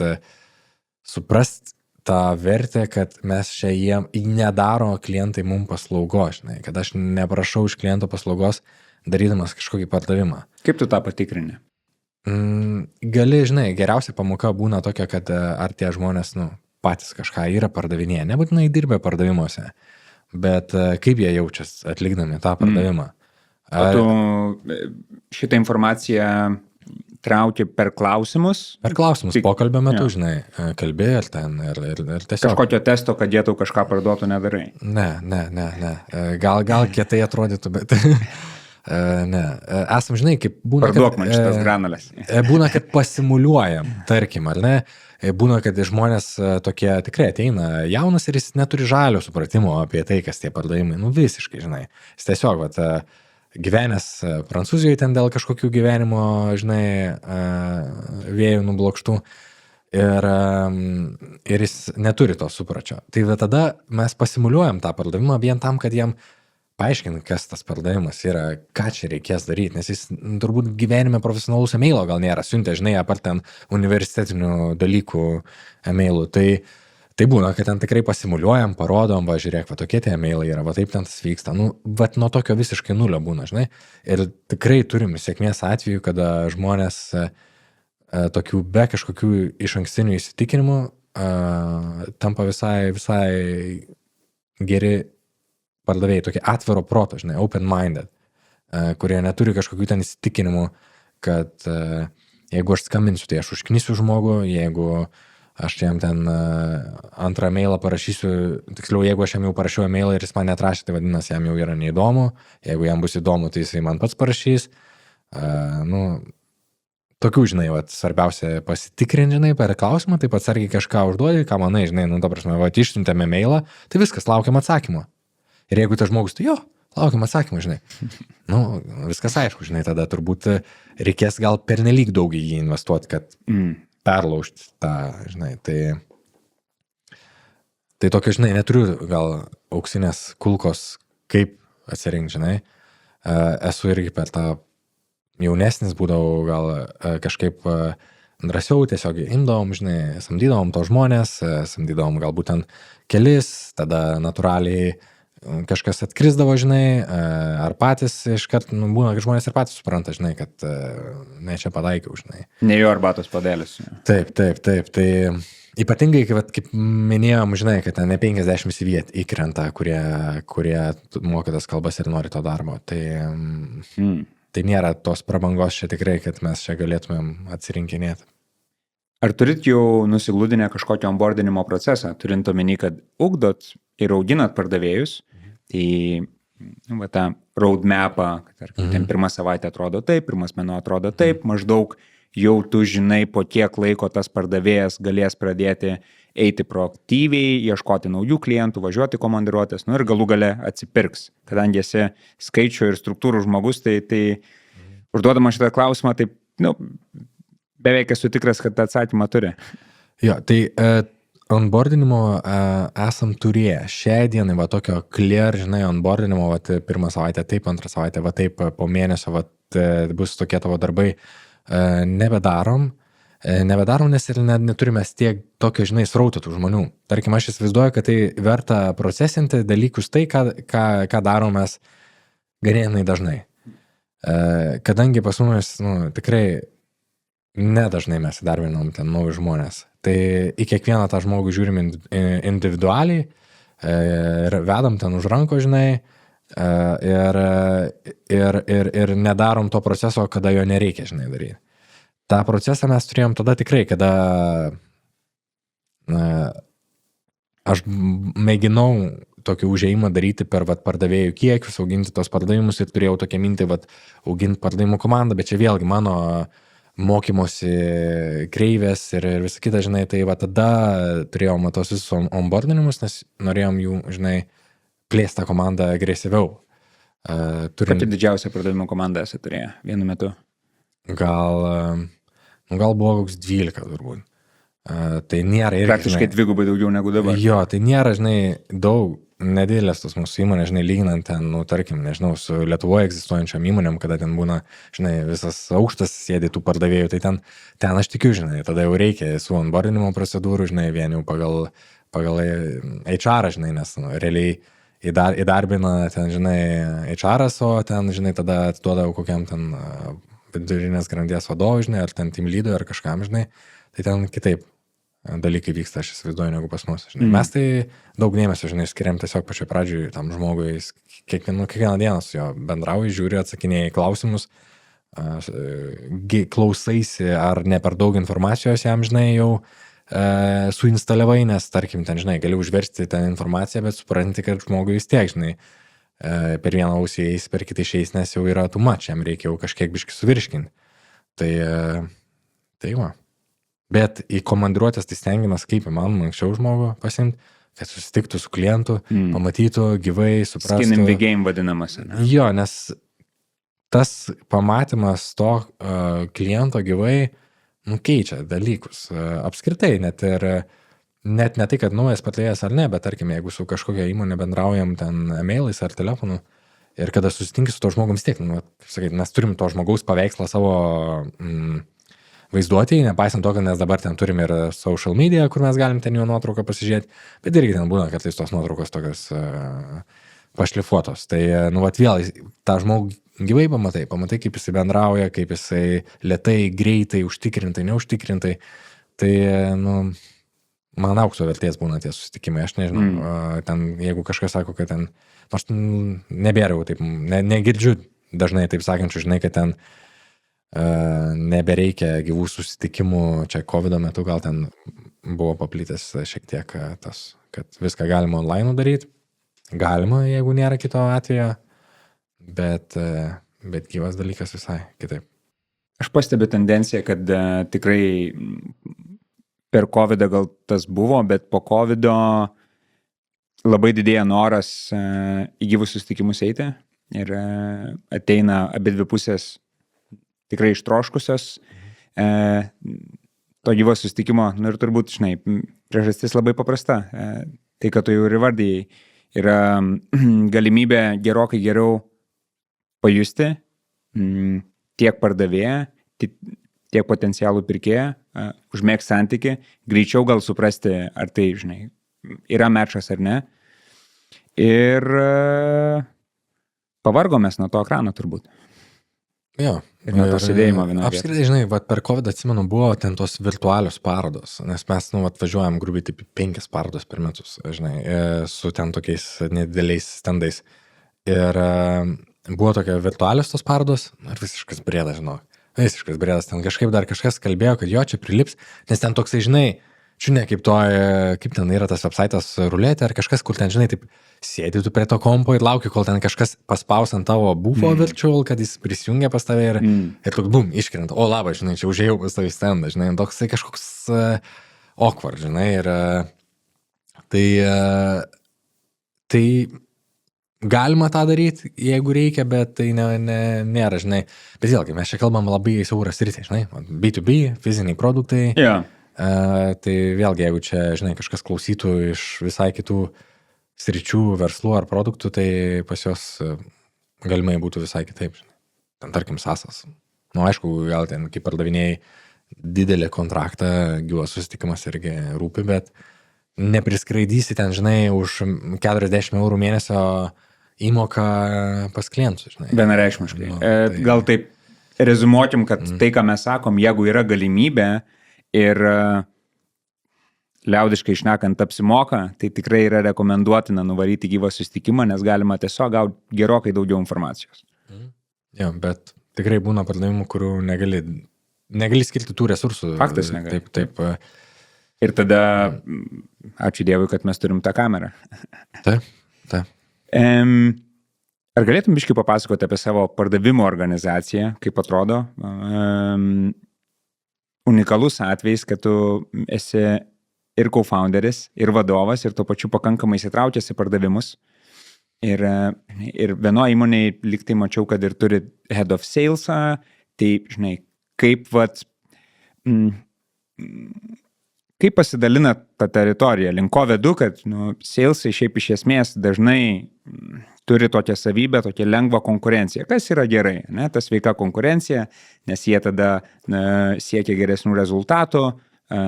suprast tą vertę, kad mes čia jiem nedaro klientai mum paslaugos, žinai, kad aš neprašau iš kliento paslaugos darydamas kažkokį pardavimą. Kaip tu tą patikrini? Gali, žinai, geriausia pamoka būna tokia, kad ar tie žmonės, nu, patys kažką yra pardavinėję, nebūtinai dirbę pardavimuose, bet kaip jie jaučias atlikdami tą pardavimą. O tu šitą informaciją trauki per klausimus? Per klausimus, pokalbio metu, žinai, kalbė ir ten, ir tiesiog. Kažkokio testo, kad jie tau kažką parduotų, nedarai? Ne. Gal kietai atrodytų, bet... Ne, esam, žinai, kaip būna, parduok man šitas granulės. Būna, kad pasimuliuojam, tarkim, ar ne? Būna, kad žmonės tokie tikrai ateina jaunas ir jis neturi žalio supratimo apie tai, kas tie pardavimai. Nu, visiškai, žinai. Jis tiesiog, gyvenęs Prancūzijoje ten dėl kažkokių gyvenimo, žinai, vėjų nublokštų ir jis neturi to supračio. Tai tada mes pasimuliuojam tą pardavimą vien tam, kad jam paaiškint, kas tas pardavimas yra, ką čia reikės daryti, nes jis turbūt gyvenime profesionalus emailo gal nėra siuntę, žinai, apart ten universitetinių dalykų emailų. Tai būna, kad ten tikrai pasimuliuojam, parodom, va, žiūrėk, va, tokie tie emailai yra, va, taip ten tas vyksta. Nu, va, nuo tokio visiškai nulio būna, žinai. Ir tikrai turim sėkmės atveju, kada žmonės tokių be kažkokių iš ankstinių įsitikinimų tampa visai geri pardavėjai, tokie atviro proto, žinai, open-minded, kurie neturi kažkokių ten įsitikinimų, kad jeigu aš skambinsiu, tai aš užknisiu žmogų, jeigu aš jam ten antrą mailą parašysiu, tiksliau, jeigu aš jam jau parašiau mailą ir jis man neatrašė, tai vadinasi, jam jau yra neįdomu, jeigu jam bus įdomu, tai jisai man pats parašys. Tokių, žinai, svarbiausia pasitikrinti, žinai, per klausimą, taip atsargiai kažką užduodi, ką manai, žinai, nu, ta prasme, išsiuntėme mailą, tai viskas, laukiam atsakymo. Ir jeigu tas žmogus, tai jo, laukiam atsakymą, žinai. Nu, viskas aišku, žinai, tada turbūt reikės gal pernelyg daug į jį investuoti, kad perlaužti tą, žinai, tai tokio, žinai, neturiu gal auksinės kulkos, kaip atsirinkti, žinai. Esu irgi per tą jaunesnis būdavau gal kažkaip drąsiau, tiesiog imdavom, žinai, samdydavom to žmonės, samdydavom galbūt ten kelis, tada natūraliai kažkas atkrisdavo, žinai, ar patys iškart, nu, būna, kad žmonės ir patys supranta, žinai, kad ne čia pataikiau, žinai. Ne jo arbatos padėlis. Taip. Tai Ypatingai, kaip minėjom, žinai, kad ten ne 50 CV įkrenta, kurie moka tas kalbas ir nori to darbo. Tai nėra tos prabangos čia tikrai, kad mes čia galėtumėm atsirinkinėti. Ar turit jau nusigludinę kažkokio onboardinimo procesą, turint omeny, kad ugdot ir auginat pardavėjus, tai tą roadmapą, kad ten pirmą savaitę atrodo taip, pirmas mėnuo atrodo taip, maždaug jau tu žinai, po kiek laiko tas pardavėjas galės pradėti eiti proaktyviai, ieškoti naujų klientų, važiuoti komandiruotės, ir galų gale atsipirks. Kadangi esi skaičių ir struktūrų žmogus, tai užduodama šitą klausimą, taip, beveik esu tikras, kad atsakymą turi. Jo, tai onboardinimo esam turėję. Šiai dienai tokio clear, žinai, onboardinimo, pirmą savaitę taip, antrą savaitę taip, po mėnesio bus tokie tavo darbai. Nebedarom, nes ir neturime tiek tokio, žinai, srauto tų žmonių. Tarkim, aš įsivaizduoju, kad tai verta procesinti dalykus tai, ką darom mes ganėtinai dažnai. Kadangi pas mumis, tikrai nedažnai mes įdarbinam ten naujus žmonės. Tai į kiekvieną tą žmogų žiūrim individualiai, vedam ten už ranko, žinai, ir nedarom to proceso, kada jo nereikia, žinai, daryti. tą procesą mes turėjom tada tikrai, kada aš mėginau tokį užėjimą daryti per pardavėjų kiekius, auginti tos pardavimus ir turėjau tokią mintį, auginti pardavimų komandą, bet čia vėlgi mano mokymosi kreivės ir visą kitą, žinai, tai tada turėjom tos visus onboardinimus, nes norėjom jų, žinai, plėsti tą komandą agresyviau. Pati didžiausia pardavimo komanda esi turėję vienu metu? Gal buvo koks 12 turbūt. Tai nėra irgi, praktiškai dvigubai daugiau negu dabar. Jo, tai nėra, žinai, daug nedidelės tos mūsų įmonės, žinai, lyginant ten, tarkim, nežinau, su Lietuvoje egzistuojančiom įmonėm, kada ten būna, žinai, visas aukštas sėdi tų pardavėjų, tai ten aš tikiu, žinai, tada jau reikia su onboardinimo procedūrų, žinai, vien jau pagal HR, žinai, nes realiai įdarbina ten, žinai, HR-as, o ten, žinai, tada atiduoda kokiam ten vidurinės grandies vadovui, žinai, ar ten team leadui, ar kažkam, žinai, tai ten kitaip dalykai vyksta, aš įsivaizduoju, negu pas mus. Žinai. Mes tai daug dėmesio, žinai, skiriam tiesiog pačioj pradžioj tam žmogui, kiekvieną dieną su jo bendrauji, žiūri, atsakinėjai klausimus, klausaisi, ar ne per daug informacijos jam, žinai, jau suinstaliavai, nes, tarkim, ten, žinai, gali užversti ten informaciją, bet supranti, kad žmogui vis tiek, žinai, per vieną ausį eis, per kitą išeis, nes jau yra too much, jam reikia jau kažkiek biškį suvirškinti. Tai va. Bet į komandiruotės tai stengiamės kaip įmanoma anksčiau žmogų pasimti, kad susitiktų su klientu, pamatytų gyvai, suprastų. Skin in the game vadinamas. Ne? Jo, nes tas pamatymas to kliento gyvai keičia dalykus. Apskritai, net ne tai, kad naujas patlėjas ar ne, bet tarkim, jeigu su kažkokia įmonė bendraujam ten e-mailais ar telefonu ir kada susitinki su to žmogum vis tiek, kaip sakai, mes turim to žmogaus paveikslą savo vaizduotėjai, nepaisant to, kad mes dabar ten turim ir social media, kur mes galim ten jo nuotrauką pasižiūrėti, bet irgi ten būna kartais tos nuotraukos tokios pašlifuotos. Tai, vėl tą žmogų gyvai pamatai, kaip jisai bendrauja, kaip jisai lėtai, greitai, užtikrintai, neužtikrintai. Tai, man aukso vertės būna tie susitikimai, aš nežinau, ten, jeigu kažkas sako, kad ten, nors nebėra jau taip, negirdžiu dažnai taip sakančių, žinai, kad ten nebereikia gyvų susitikimų, čia COVID metu gal ten buvo paplitęs šiek tiek tas, kad viską galima online daryti, galima, jeigu nėra kito atvejo, bet gyvas dalykas visai kitaip. Aš pastebiu tendenciją, kad tikrai per COVID gal tas buvo, bet po COVID labai didėja noras į gyvus susitikimus eiti ir ateina abidvi pusės tikrai ištroškusios to gyvo susitikimo, ir turbūt, žinai, priežastis labai paprasta. Tai, kad tu jau ir įvardėjai, yra galimybė gerokai geriau pajusti tiek pardavėją, tiek potencialų pirkėją, užmėgti santykį, greičiau gal suprasti, ar tai, žinai, yra mečas ar ne. Ir pavargomės nuo to ekrano turbūt. Jo. Ir nuo to sėdėjimo vienoje Apskritai, žinai, vat per COVID atsimenu, buvo ten tos virtualios parodos, nes mes, važiuojam grubiai taip 5 parodos per metus, žinai, su ten tokiais nedideliais stendais. Ir buvo tokia virtualios tos parodos, ar visiškas brėdas, žinau. Visiškas brėdas, ten kažkaip dar kažkas kalbėjo, kad jo čia prilips, nes ten toksai, žinai, čiūnė kaip ten yra tas websaitas rulėti, ar kažkas, kur ten, žinai, taip sėdi tu prie to kompo ir lauki, kol ten kažkas paspaus ant tavo bufo virtual, kad jis prisijungia pas tave ir toks bum, iškrenta. O labas, žinai, čia užėjau pas tavį stendą, žinai, toksai kažkoks awkward, žinai, ir tai galima tą daryti, jeigu reikia, bet tai nėra, žinai. Bet vėlgi, mes čia kalbam labai siaurą sritį, žinai, B2B, fiziniai produktai. Yeah. Tai vėlgi, jeigu čia, žinai, kažkas klausytų iš visai kitų sričių, verslų ar produktų, tai pas jos galimai būtų visai kitaip, žinai. Ten, tarkim, SaaS. Aišku, gal ten, kaip pardavinėjai didelį kontraktą, gyvas susitikimas irgi rūpi, bet nepriskraidysi ten, žinai, už 40 eurų mėnesio įmoką pas klientus, žinai. Vienareikšmiškai. Gal taip rezumuokim, kad tai, ką mes sakom, jeigu yra galimybė ir liaudiškai šnekant apsimoka, tai tikrai yra rekomenduotina nuvaryti gyvą susitikimą, nes galima tiesiog gauti gerokai daugiau informacijos. Jo, bet tikrai būna pardavimų, kurių negali skirti tų resursų. Faktas negali. Taip. Ir tada, ačiū Dievui, kad mes turim tą kamerą. Taip. Ar galėtum biškį papasakoti apie savo pardavimo organizaciją, kaip atrodo? Unikalus atvejis, kad tu esi ir co-founderis, ir vadovas, ir tuo pačiu pakankamai įsitraukęs į pardavimus. Ir vienoje įmonėje liktai mačiau, kad ir turi head of salesą, tai, žinai, kaip pasidalina tą teritoriją, link ko vedu, kad salesai šiaip iš esmės dažnai turi tokią savybę, tokią lengvą konkurenciją, kas yra gerai, ne? Ta sveika konkurencija, nes jie tada siekia geresnių rezultatų,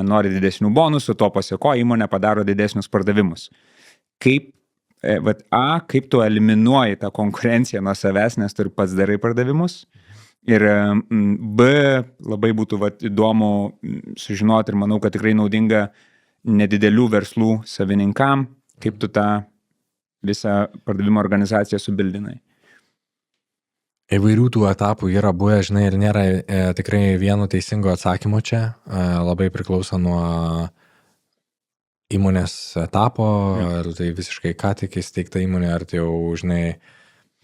nori didesnių bonusų, to paseko įmonė padaro didesnius pardavimus. Kaip tu eliminuoji tą konkurenciją nuo savęs, nes tu ir pats darai pardavimus? Ir B, labai būtų įdomu sužinoti ir manau, kad tikrai naudinga nedidelių verslų savininkam, kaip tu tą visą pardavimo organizaciją subildinai. Įvairių tų etapų yra buvę, žinai, ir nėra tikrai vieno teisingo atsakymo čia. Labai priklauso nuo įmonės etapo, ar tai visiškai ką tik įsteigta įmonė, ar tai jau, žinai,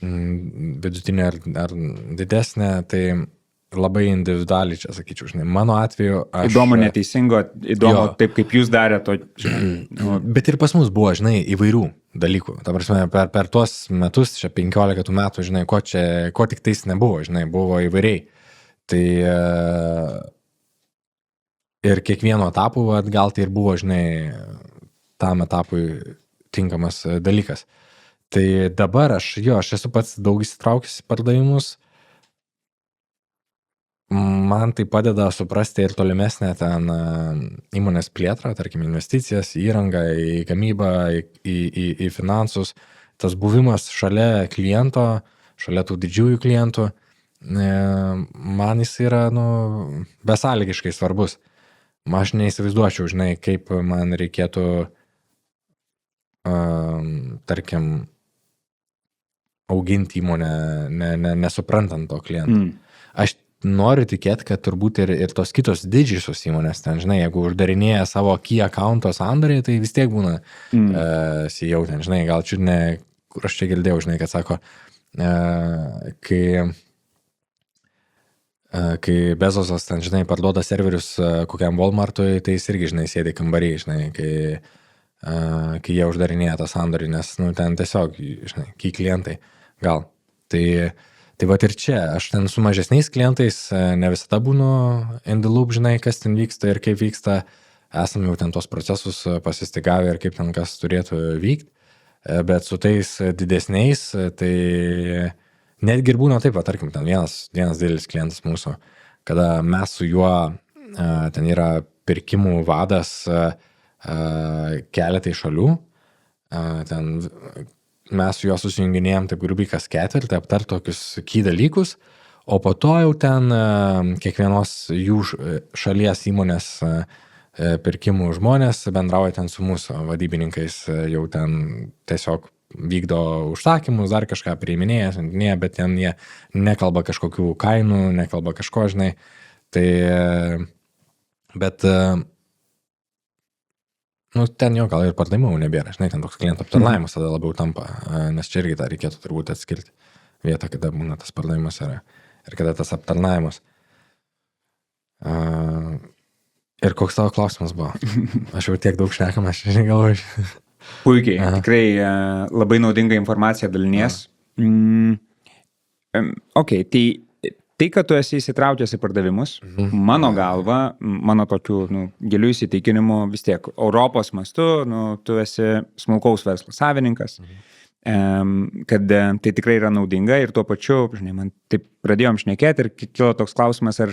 vidutinė ar didesnė, tai labai individualiai čia sakyčiau, žinai. Mano atveju įdomu neteisingo, įdomu taip, kaip jūs darėte to, žinai. Bet ir pas mus buvo, žinai, įvairių dalykų. Ta prasme, per tuos metus, čia 15 metų, žinai, ko tik tais nebuvo, žinai, buvo įvairiai. Tai ir kiekvieno etapų, gal tai ir buvo, žinai, tam etapui tinkamas dalykas. Tai dabar aš esu pats daug įsitraukęs į pardavimus. Man tai padeda suprasti ir tolimesnę ten įmonės plėtrą, tarkim, investicijas, įrangą, į gamybą, į finansus. Tas buvimas šalia kliento, šalia tų didžiųjų klientų, man jis yra, besąlygiškai svarbus. Aš neįsivaizduočiau, žinai, kaip man reikėtų, tarkim, auginti įmonę, nesuprantant to kliento. Aš noriu tikėti, kad turbūt ir tos kitos didžiosios įmonės ten, žinai, jeigu uždarinėja savo key accounto sandorį, tai vis tiek būna CEO ten, žinai, gal čiūdne, kur aš čia girdėjau, žinai, kad sako, kai Bezosas ten, žinai, parduoda serverius kokiam Walmartui, tai jis irgi, žinai, sėdi kambariai, žinai, kai jie uždarinėja tą sandorį, nes, ten tiesiog, žinai, key klientai, gal. Tai va ir čia, aš ten su mažesniais klientais ne visada būnu in the loop, žinai, kas ten vyksta ir kaip vyksta. Esame jau ten tos procesus pasistigavę ir kaip ten kas turėtų vykti. Bet su tais didesniais, tai netgi ir būna taip, tarkim, ten vienas didelis klientas mūsų, kada mes su juo, ten yra pirkimų vadas keletai šalių, ten mes su juo susijunginėjom taip grubiai kas ketvirtį, aptart tokius key dalykus, o po to jau ten kiekvienos jų šalies įmonės pirkimų žmonės bendrauja ten su mūsų vadybininkais, jau ten tiesiog vykdo užsakymus, dar kažką priiminėja, bet ten jie nekalba kažkokių kainų, nekalba kažko, žinai. Tai, bet, nu, ten jo gal ir pardavimų nebėra, žinai, ten toks klientų aptarnavimas tada labiau tampa, nes čia irgi tą reikėtų turbūt atskirti vietą, kada būna tas pardavimas yra ir kada tas aptarnavimas. Ir koks tavo klausimas buvo? Aš jau tiek daug šnekam, aš negalvoju. Puikiai, tikrai labai naudinga informacija dalinies. Ok, tai, kad tu esi įsitraukęs į pardavimus, mano galva, mano tokių gilių įsitikinimu, vis tiek Europos mastu, tu esi smulkaus verslo savininkas, kad tai tikrai yra naudinga ir tuo pačiu, žinai, man taip pradėjom šnekėti ir kilo toks klausimas,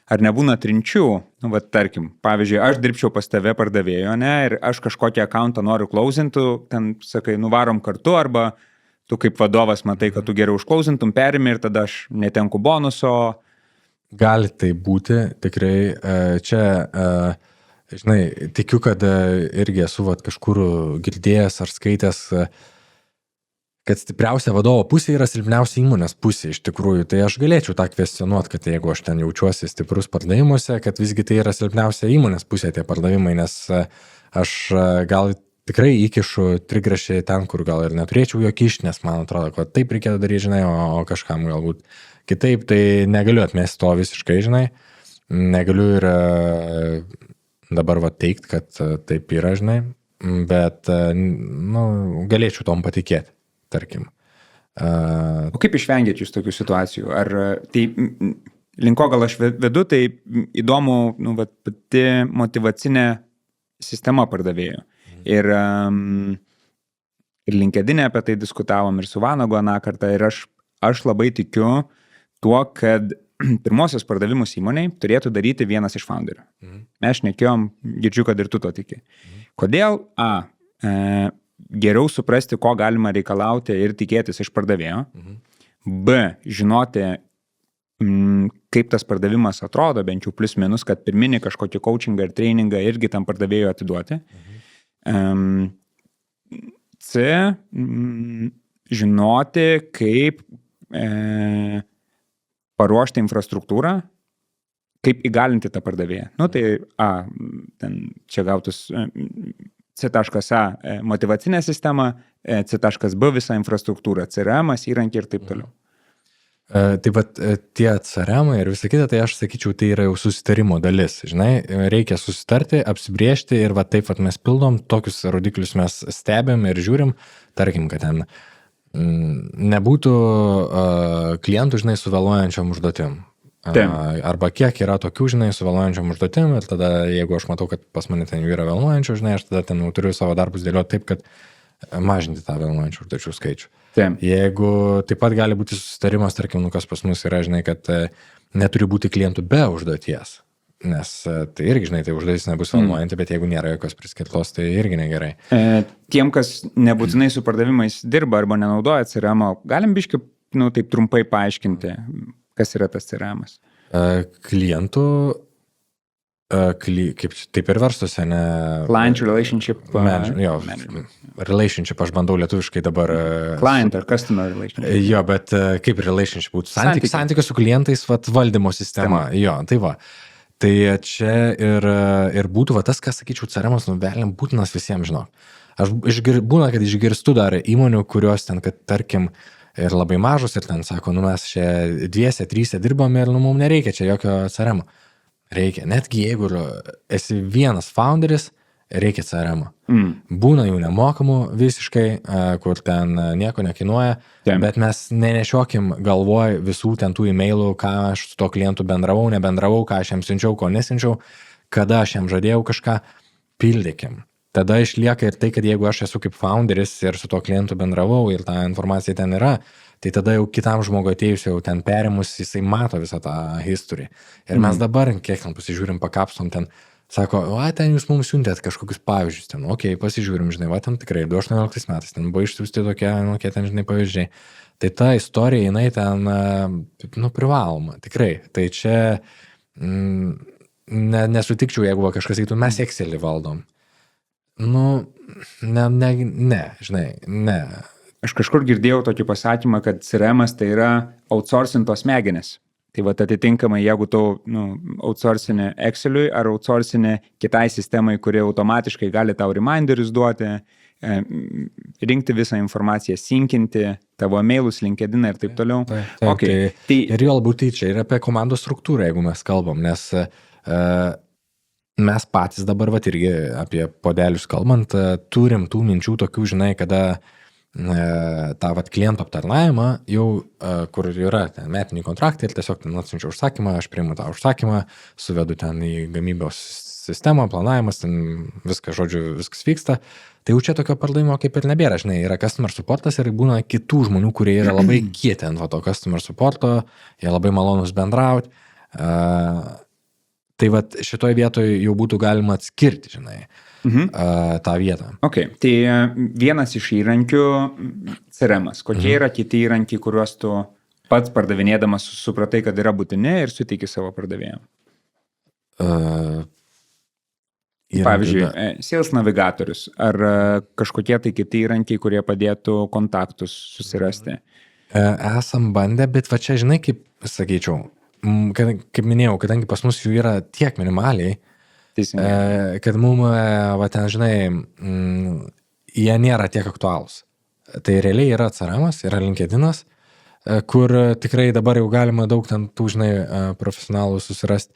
ar nebūna trinčių, tarkim, pavyzdžiui, aš dirbčiau pas tave pardavėjo, ne, ir aš kažkokią accountą noriu klausintų, ten, sakai, nuvarom kartu, arba tu kaip vadovas matai, kad tu geriau užklausintum, perimi ir tada aš netenku bonuso. Gali tai būti, tikrai, čia, žinai, tikiu, kad irgi esu kažkur girdėjęs ar skaitęs, kad stipriausia vadovo pusė yra silpniausia įmonės pusė iš tikrųjų. Tai aš galėčiau tą kvestionuoti, kad jeigu aš ten jaučiuosi stiprus pardavimuose, kad visgi tai yra silpniausia įmonės pusė tie pardavimai, nes aš gal tikrai įkišu trigrašį ten, kur gal ir neturėčiau jo kišti, nes man atrodo, kad taip reikėtų daryti, žinai, o kažkam galbūt kitaip, tai negaliu atmesti to visiškai, žinai. Negaliu ir dabar teikti, kad taip yra, žinai, bet galėčiau tom patikėti. Tarkim. O kaip išvengėt jūs tokių situacijų? Ar tai linko gal aš vedu, tai įdomu, pati motyvacinė sistema pardavėjų. Ir LinkedIn apie tai diskutavom ir su Vanagu aną kartą ir aš labai tikiu tuo, kad pirmosios pardavimus įmoniai turėtų daryti vienas iš founderių. Mes šnekėjom, girdžiu, kad ir tu to tiki. Kodėl? Geriau suprasti, ko galima reikalauti ir tikėtis iš pardavėjo. B, žinoti, kaip tas pardavimas atrodo, bent jau plius minus, kad pirminį kažkokį coachingą ir trainingą irgi tam pardavėjo atiduoti. C, žinoti, kaip paruošti infrastruktūrą, kaip įgalinti tą pardavėją. Tai čia gautus C.A motyvacinė sistema, C.B visa infrastruktūra, CRM, įrankiai ir taip toliau. Taip pat tie CRM ir visa kita, tai aš sakyčiau, tai yra jau susitarimo dalis. Žinai, reikia susitarti, apsibriežti ir taip mes pildom, tokius rodiklius mes stebėm ir žiūrim, tarkim, kad ten nebūtų klientų, žinai, su vėluojančiom užduotim. Arba kiek yra tokių, žinai, su vėluojančiom užduotim ir tada, jeigu aš matau, kad pas mane ten jų yra vėluojančių, žinai, aš tada ten turiu savo darbus dėlioti taip, kad mažinti tą vėluojančių užduočių skaičių. Jeigu taip pat gali būti susitarimas, tarkim, kas pas mus yra, žinai, kad neturi būti klientų be užduoties, nes tai irgi, žinai, tai užduotis nebus vėluojanti, bet jeigu nėra jokios priskirtos, tai irgi negerai. Tiem, kas nebūtinai su pardavimais dirba arba nenaudoja CRM, galim biškai, taip trumpai paaiškinti, kas yra tas CRM-as? Klientų, kaip taip ir verstuose, ne... Client relationship relationship, aš bandau lietuviškai dabar... Client ar customer relationship. Jo, bet kaip relationship būtų? Santykis su klientais, valdymo sistema. Jo, tai va. Tai čia ir būtų tas, kas, sakyčiau, CRM-as velniam būtinas visiems, žinok. Būna, kad išgirstu dar įmonių, kurios ten, kad tarkim, ir labai mažus, ir ten sako, mes čia 2-3 dirbame ir mums nereikia čia jokio CRM. Reikia. Netgi jeigu esi vienas founderis, reikia CRM. Būna jų nemokamų visiškai, kur ten nieko nekainuoja, bet mes nenešiokim galvoj visų ten tų e-mailų, ką aš su to klientu bendravau, nebendravau, ką aš jam siunčiau, ko nesinčiau, kada aš jam žadėjau kažką, pildykim. Tada išlieka ir tai, kad jeigu aš esu kaip founderis ir su to klientu bendravau ir ta informacija ten yra, tai tada jau kitam žmogui atėjus jau ten perimus, jisai mato visą tą history. Ir mes dabar, kiek ten pasižiūrim, pakapstom ten Sako, va, ten jūs mums siuntėt kažkokius pavyzdžius, ten, okei, pasižiūrim, žinai, va, ten tikrai 2018 metais, ten buvo išsiųsti tokie, ten, žinai, pavyzdžiai. Tai ta istorija, jinai ten, privaloma, tikrai. Tai čia nesutikčiau, jeigu kažkas sakytų, mes Excelį valdom. Ne, žinai, ne. Aš kažkur girdėjau tokį pasakymą, kad CRM tai yra outsourcintos smegenis. Tai va atitinkamai, jeigu tu outsourcini Exceliui ar outsourcini kitai sistemai, kuri automatiškai gali tau reminderius duoti, rinkti visą informaciją, sinkinti tavo mailus, LinkedIn ir taip toliau. Okay. Ir jo labiau tai čia ir apie komandos struktūrą, jeigu mes kalbam, nes mes patys dabar, va, irgi apie podelius kalbant, turim tų minčių tokių, žinai, kada tą vat klientų aptarnavimą jau, kur yra ten metiniai kontraktai ir tiesiog ten atsiunčiu užsakymą, aš priimu tą užsakymą, suvedu ten į gamybos sistemą, planavimas, ten viskas, žodžiu, viskas vyksta. Tai jau čia tokio pardavimo kaip ir nebėra, žinai, yra customer supportas ir būna kitų žmonių, kurie yra labai kieti ant to customer supporto, jie labai malonus bendrauti. Tai vat šitoj vietoje jau būtų galima atskirti, žinai, tą vietą. Ok, tai vienas iš įrankių CRM-as. Kokie yra kiti įrankiai, kuriuos tu pats pardavinėdamas supratai, kad yra būtini ir suteiki savo pardavėjam? Pavyzdžiui, sales navigatorius ar kažkokie tai kiti įrankiai, kurie padėtų kontaktus susirasti? Esam bandę, bet va čia, žinai, kaip sakyčiau, kaip minėjau, kadangi pas mus jų yra tiek minimaliai, kad mums, va ten, žinai, jie nėra tiek aktualūs. Tai realiai yra CRM-as, yra LinkedInas, kur tikrai dabar jau galima daug ten tų, žinai, profesionalų susirasti.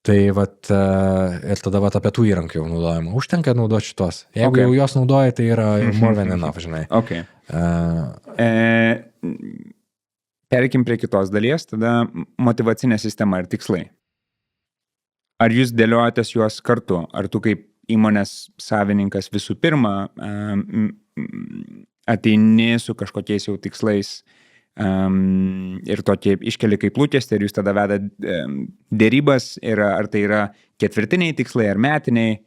Tai vat, ir tada vat apie tų įrankių jau naudojama. Užtenka naudoti šitos. Jeigu jau jos naudoja, tai yra more than enough, žinai. Okay. Perikim prie kitos dalies, tada motyvacinė sistema ir tikslai. Ar jūs dėliojatės juos kartu? Ar tu kaip įmonės savininkas visų pirma ateini su kažkokiais jau tikslais ir tokie iškeli kaip lūkestį, ir jūs tada veda dėrybas, ir ar tai yra ketvirtiniai tikslai ar metiniai?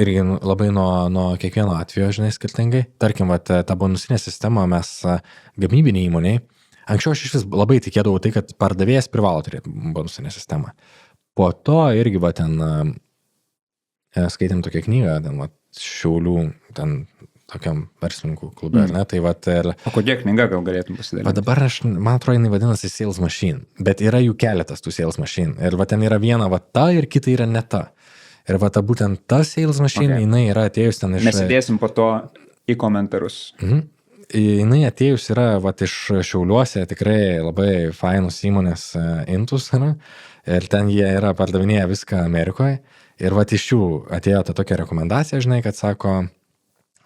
Irgi labai nuo kiekvieno atvejo, žinai, skirtingai. Tarkim, tą bonusinę sistemą mes gamybiniai įmoniai, anksčiau aš iš vis labai tikėdavau tai, kad pardavėjas privalo turėti bonusinę sistemą. Po to irgi, va, ten skaitėm tokią knygą, ten, va, Šiaulių, ten tokiam verslininkų klube, ne, tai va, ir... O kokia knyga gal galėtum pasidalinti? Va dabar man atrodo, jinai vadinasi Sales Machine, bet yra jų keletas tų Sales Machine. Ir va, ten yra viena va ta ir kita yra ne ta. Ir va, ta būtent ta Sales Machine, jinai yra atėjus ten iš... Mes įdėsim po to į komentarus. Jinai atėjus yra va, iš Šiauliuose, tikrai labai fainus įmonės Intus, ne? Ir ten jie yra pardavinėję viską Amerikoje. Ir va, iš jų atėjo ta tokia rekomendacija, žinai, kad sako,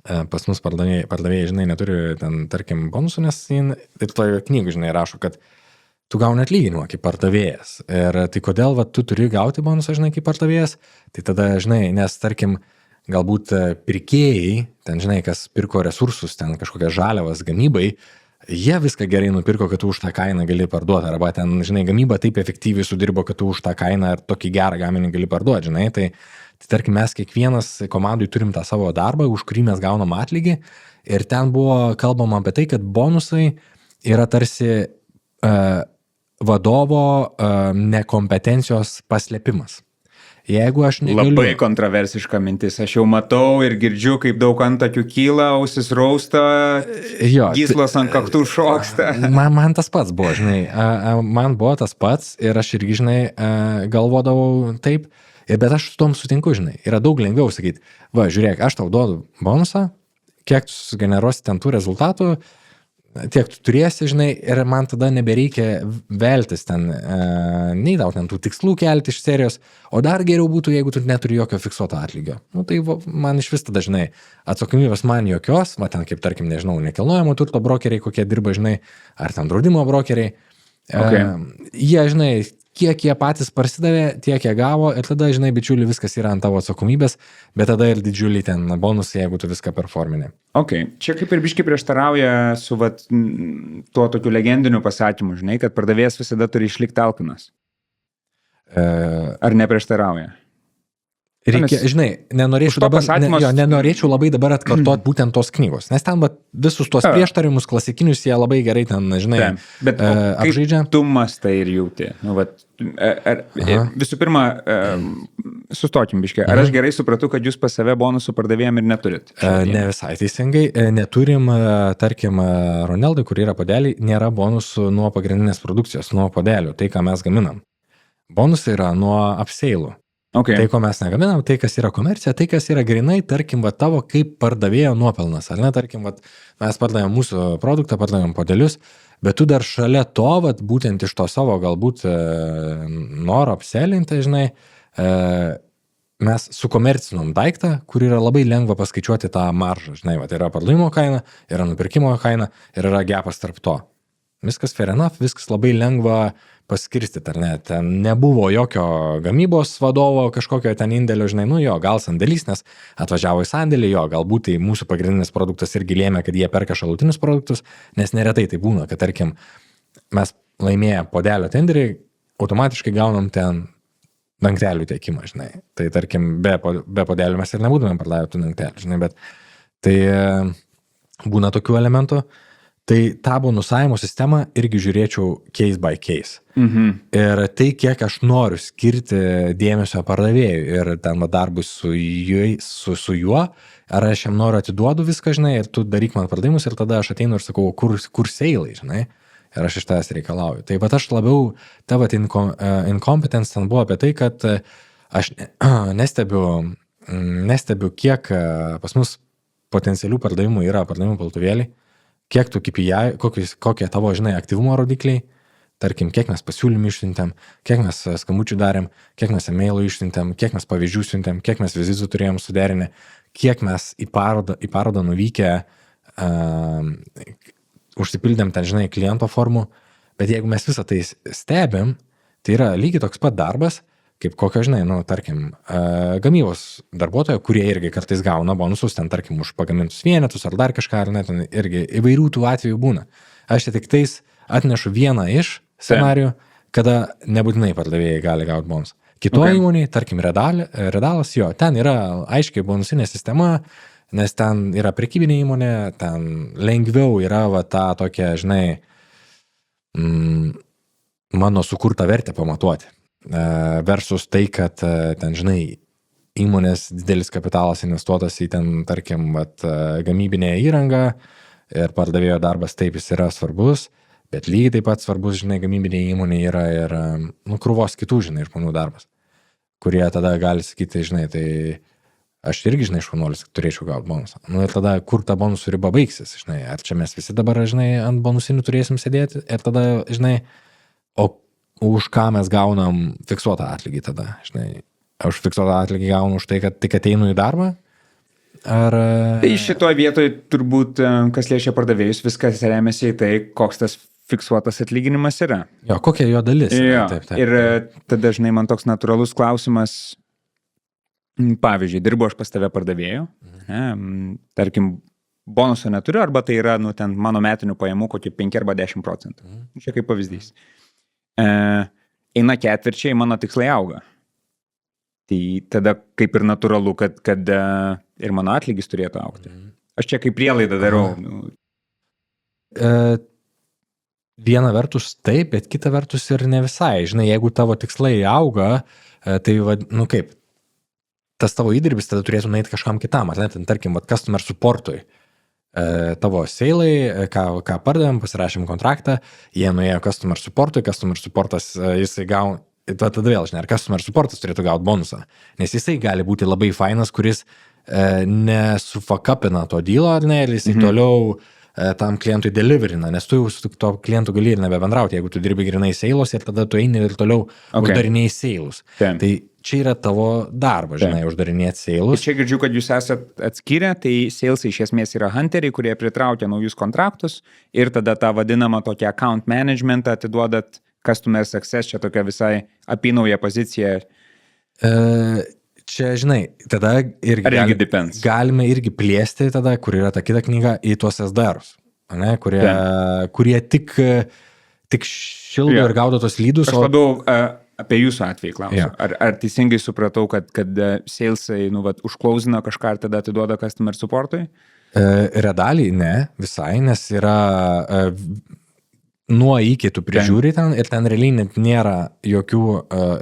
pas mus pardavėjai, žinai, neturi ten, tarkim, bonusų, nes ir toje knygų, žinai, rašo, kad tu gauni atlyginimą kaip pardavėjas. Ir tai kodėl va, tu turi gauti bonusą, žinai, kaip pardavėjas, tai tada, žinai, nes, tarkim, galbūt pirkėjai, ten, žinai, kas pirko resursus, ten kažkokias žaliavas gamybai, jie viską gerai nupirko, kad tu už tą kainą gali parduoti. Arba ten, žinai, gamyba taip efektyviai sudirbo, kad tu už tą kainą ir tokį gerą gaminį gali parduoti, žinai. Tai tarkim, mes kiekvienas komandai turim tą savo darbą, už kurį mes gaunam atlygį. Ir ten buvo kalbama apie tai, kad bonusai yra tarsi vadovo nekompetencijos paslėpimas. Jeigu aš negaliu... Labai kontroversiška mintis. Aš jau matau ir girdžiu, kaip daug antakių kyla, ausis rausta, gyslos ant kaktų šoksta. Man tas pats buvo, žinai. Man buvo tas pats ir aš irgi, žinai, galvodavau taip. Bet aš su tom sutinku, žinai. Yra daug lengviau sakyti, va, žiūrėk, aš tau duodu bonusą, kiek tu sugeneruosi ten tų rezultatų, tiek tu turėsi, žinai, ir man tada nebereikia veltis ten, nei tau ten tų tikslų kelti iš serijos, o dar geriau būtų, jeigu tu neturi jokio fiksuoto atlygio. Nu, tai man iš vis tada, žinai, atsakomybės man jokios, man ten kaip, tarkim, nežinau, nekilnojamo turto brokeriai, kokie dirba, žinai, ar ten draudimo brokeriai. Okay. Jie, žinai, kiek jie patys parsidavė, tiek jie gavo ir tada, žinai, bičiuli, viskas yra ant tavo atsakomybės, bet tada ir didžiuliai ten bonusai, jeigu tu viską performini. Ok, čia kaip ir biškai prieštarauja su vat, tuo tokiu legendiniu pasakymu, žinai, kad pardavėjas visada turi išlikti alkanas. Ar neprieštarauja? Reikia, žinai, nenorėčiau labai dabar atkartot būtent tos knygos, nes ten visus tos prieštarimus klasikinius jie labai gerai ten, žinai, bet apžaidžia. Tu mastai ir jauti. Visų pirma, sustokim biškai. Ar aš gerai supratau, kad jūs pas save bonusų pardavėjam ir neturit? Ne visai teisingai. Neturim, tarkim, Ronaldai, kur yra podeliai, nėra bonusų nuo pagrindinės produkcijos, nuo podelių, tai ką mes gaminam. Bonusai yra nuo upsale'ų. Okay. Tai, ko mes negaminam, tai, kas yra komercija, tai, kas yra grinai, tarkim, tavo kaip pardavėjo nuopelnas, ar ne, tarkim, mes pardavėm mūsų produktą, pardavėm podelius, bet tu dar šalia to, būtent iš to savo galbūt noro apselinti, žinai, mes sukomercinom daiktą, kur yra labai lengva paskaičiuoti tą maržą, žinai, yra pardavimo kaina, yra nupirkimo kaina ir yra gepas tarp to. Viskas fair enough, viskas labai lengva paskirstyti, ar ne, ten nebuvo jokio gamybos vadovo, kažkokio ten indėlio, žinai, gal sandėlys, nes atvažiavo į sandėlį, galbūt tai mūsų pagrindinis produktas irgi lėmė, kad jie perka šalutinius produktus, nes neretai tai būna, kad, tarkim, mes laimėję podelio tenderį, automatiškai gaunam ten dangtelių tiekimą, žinai, tai, tarkim, be podelių mes ir nebūtume pardavę tų dangtelių, žinai, bet tai būna tokių elementų. Tai tą bonusavimo sistemą irgi žiūrėčiau case by case. Ir tai, kiek aš noriu skirti dėmesio pardavėjui ir ten darbus su juo, ar aš jam noriu atiduodu viską, žinai, ir tu daryk man pardavimus ir tada aš ateinu ir sakau, kur seilai, žinai, ir aš iš tavęs reikalauju. Tai aš labiau, tavo incompetence ten buvo apie tai, kad aš nestebiu, kiek pas mus potencialių pardavimų yra pardavimų paltuvėliai, kiek tu KPI, kokie tavo, žinai, aktyvumo rodikliai, tarkim, kiek mes pasiūlymų išsiuntėm, kiek mes skambučių darėm, kiek mes emailų išsiuntėm, kiek mes pavyzdžių siuntėm, kiek mes vizitų turėjom suderinę, kiek mes į parodą nuvykę užsipildėm ten, žinai, kliento formų, bet jeigu mes visą tai stebim, tai yra lygiai toks pat darbas, kaip kokio, žinai, tarkim, gamybos darbuotojo, kurie irgi kartais gauna bonusus, ten, tarkim, už pagamintus vienetus ar dar kažką, ar net, irgi įvairių tų atvejų būna. Aš tik tais atnešu vieną iš scenarijų, kada nebūtinai pardavėjai gali gauti bonusą. Kitoje įmonėje, tarkim, Redalas, ten yra aiškiai bonusinė sistema, nes ten yra prekybinė įmonė, ten lengviau yra ta tokia, žinai, mano sukurtą vertę pamatuoti. Versus tai, kad ten, žinai, įmonės didelis kapitalas investuotas į ten, tarkim, gamybinę įrangą ir pardavėjo darbas taip jis yra svarbus, bet lygiai taip pat svarbus, žinai, gamybinė įmonė yra ir krūvos kitų, žinai, žmonių darbas, kurie tada gali sakyti, žinai, tai aš irgi, žinai, šaunuolis turėčiau gauti bonusą. Ir tada, kur ta bonusų riba baigsis, žinai, ar čia mes visi dabar, žinai, ant bonusinių turėsim sėdėti ir tada, žinai, o už ką mes gaunam fiksuotą atlygį tada, žinai, aš fiksuotą atlygį gaunu už tai, kad tik ateinu į darbą, ar... Tai šitoje vietoje turbūt, kas liečia pardavėjus, viskas remiasi į tai, koks tas fiksuotas atlyginimas yra. Jo, kokia jo dalis. Taip. Ir tada, žinai, man toks natūralus klausimas, pavyzdžiui, dirbu aš pas tave pardavėjų, tarkim, bonuso neturiu, arba tai yra, ten mano metinių pajamų kokie 5 arba 10%. Čia kaip pavyzdys. Eina ketvirčiai, mano tikslai auga. Tai tada kaip ir natūralu, kad ir mano atlygis turėtų augti. Aš čia kaip prielaidą darau. Viena vertus taip, bet kita vertus ir ne visai. Žinai, jeigu tavo tikslai auga, tai, kaip, tas tavo įdirbis tada turėtų nueiti kažkam kitam. Tarkim, customer supportui. Tavo seilai, ką pardavėm, pasirašėm kontraktą, jie nuėjo customer supportas, jisai gauna, tada vėl, žinai, ar customer supportas turėtų gauti bonusą, nes jisai gali būti labai fainas, kuris nesufakapina to dealo, ar ne, ir jisai toliau tam klientui deliverina, nes tu jau su to klientu gali ir nebebendrauti, jeigu tu dirbi grinai seilus ir tada tu eini ir toliau uždarinėjai seilus. Tai čia yra tavo darbas, žinai, uždarinėti seilus. Čia girdžiu, kad jūs esat atskyrę, tai salesai iš esmės yra hunteriai, kurie pritraukia naujus kontraktus ir tada tą vadinamą tokią account managementą atiduodat customer success, čia tokia visai apynauja pozicija. Čia, žinai, tada irgi galime irgi plėsti tada, kur yra ta kita knyga, į tuos SDR-us, kurie tik šildo ir gaudo tos lydus. Aš labiau apie jūsų atvejį klausiu. Jo. Ar teisingai supratau, kad salesai, užklausina kažką ir tada atiduoda customer supportui? Redaliai ne, visai, nes yra nuo iki tu prižiūri ten ir ten realiai net nėra jokių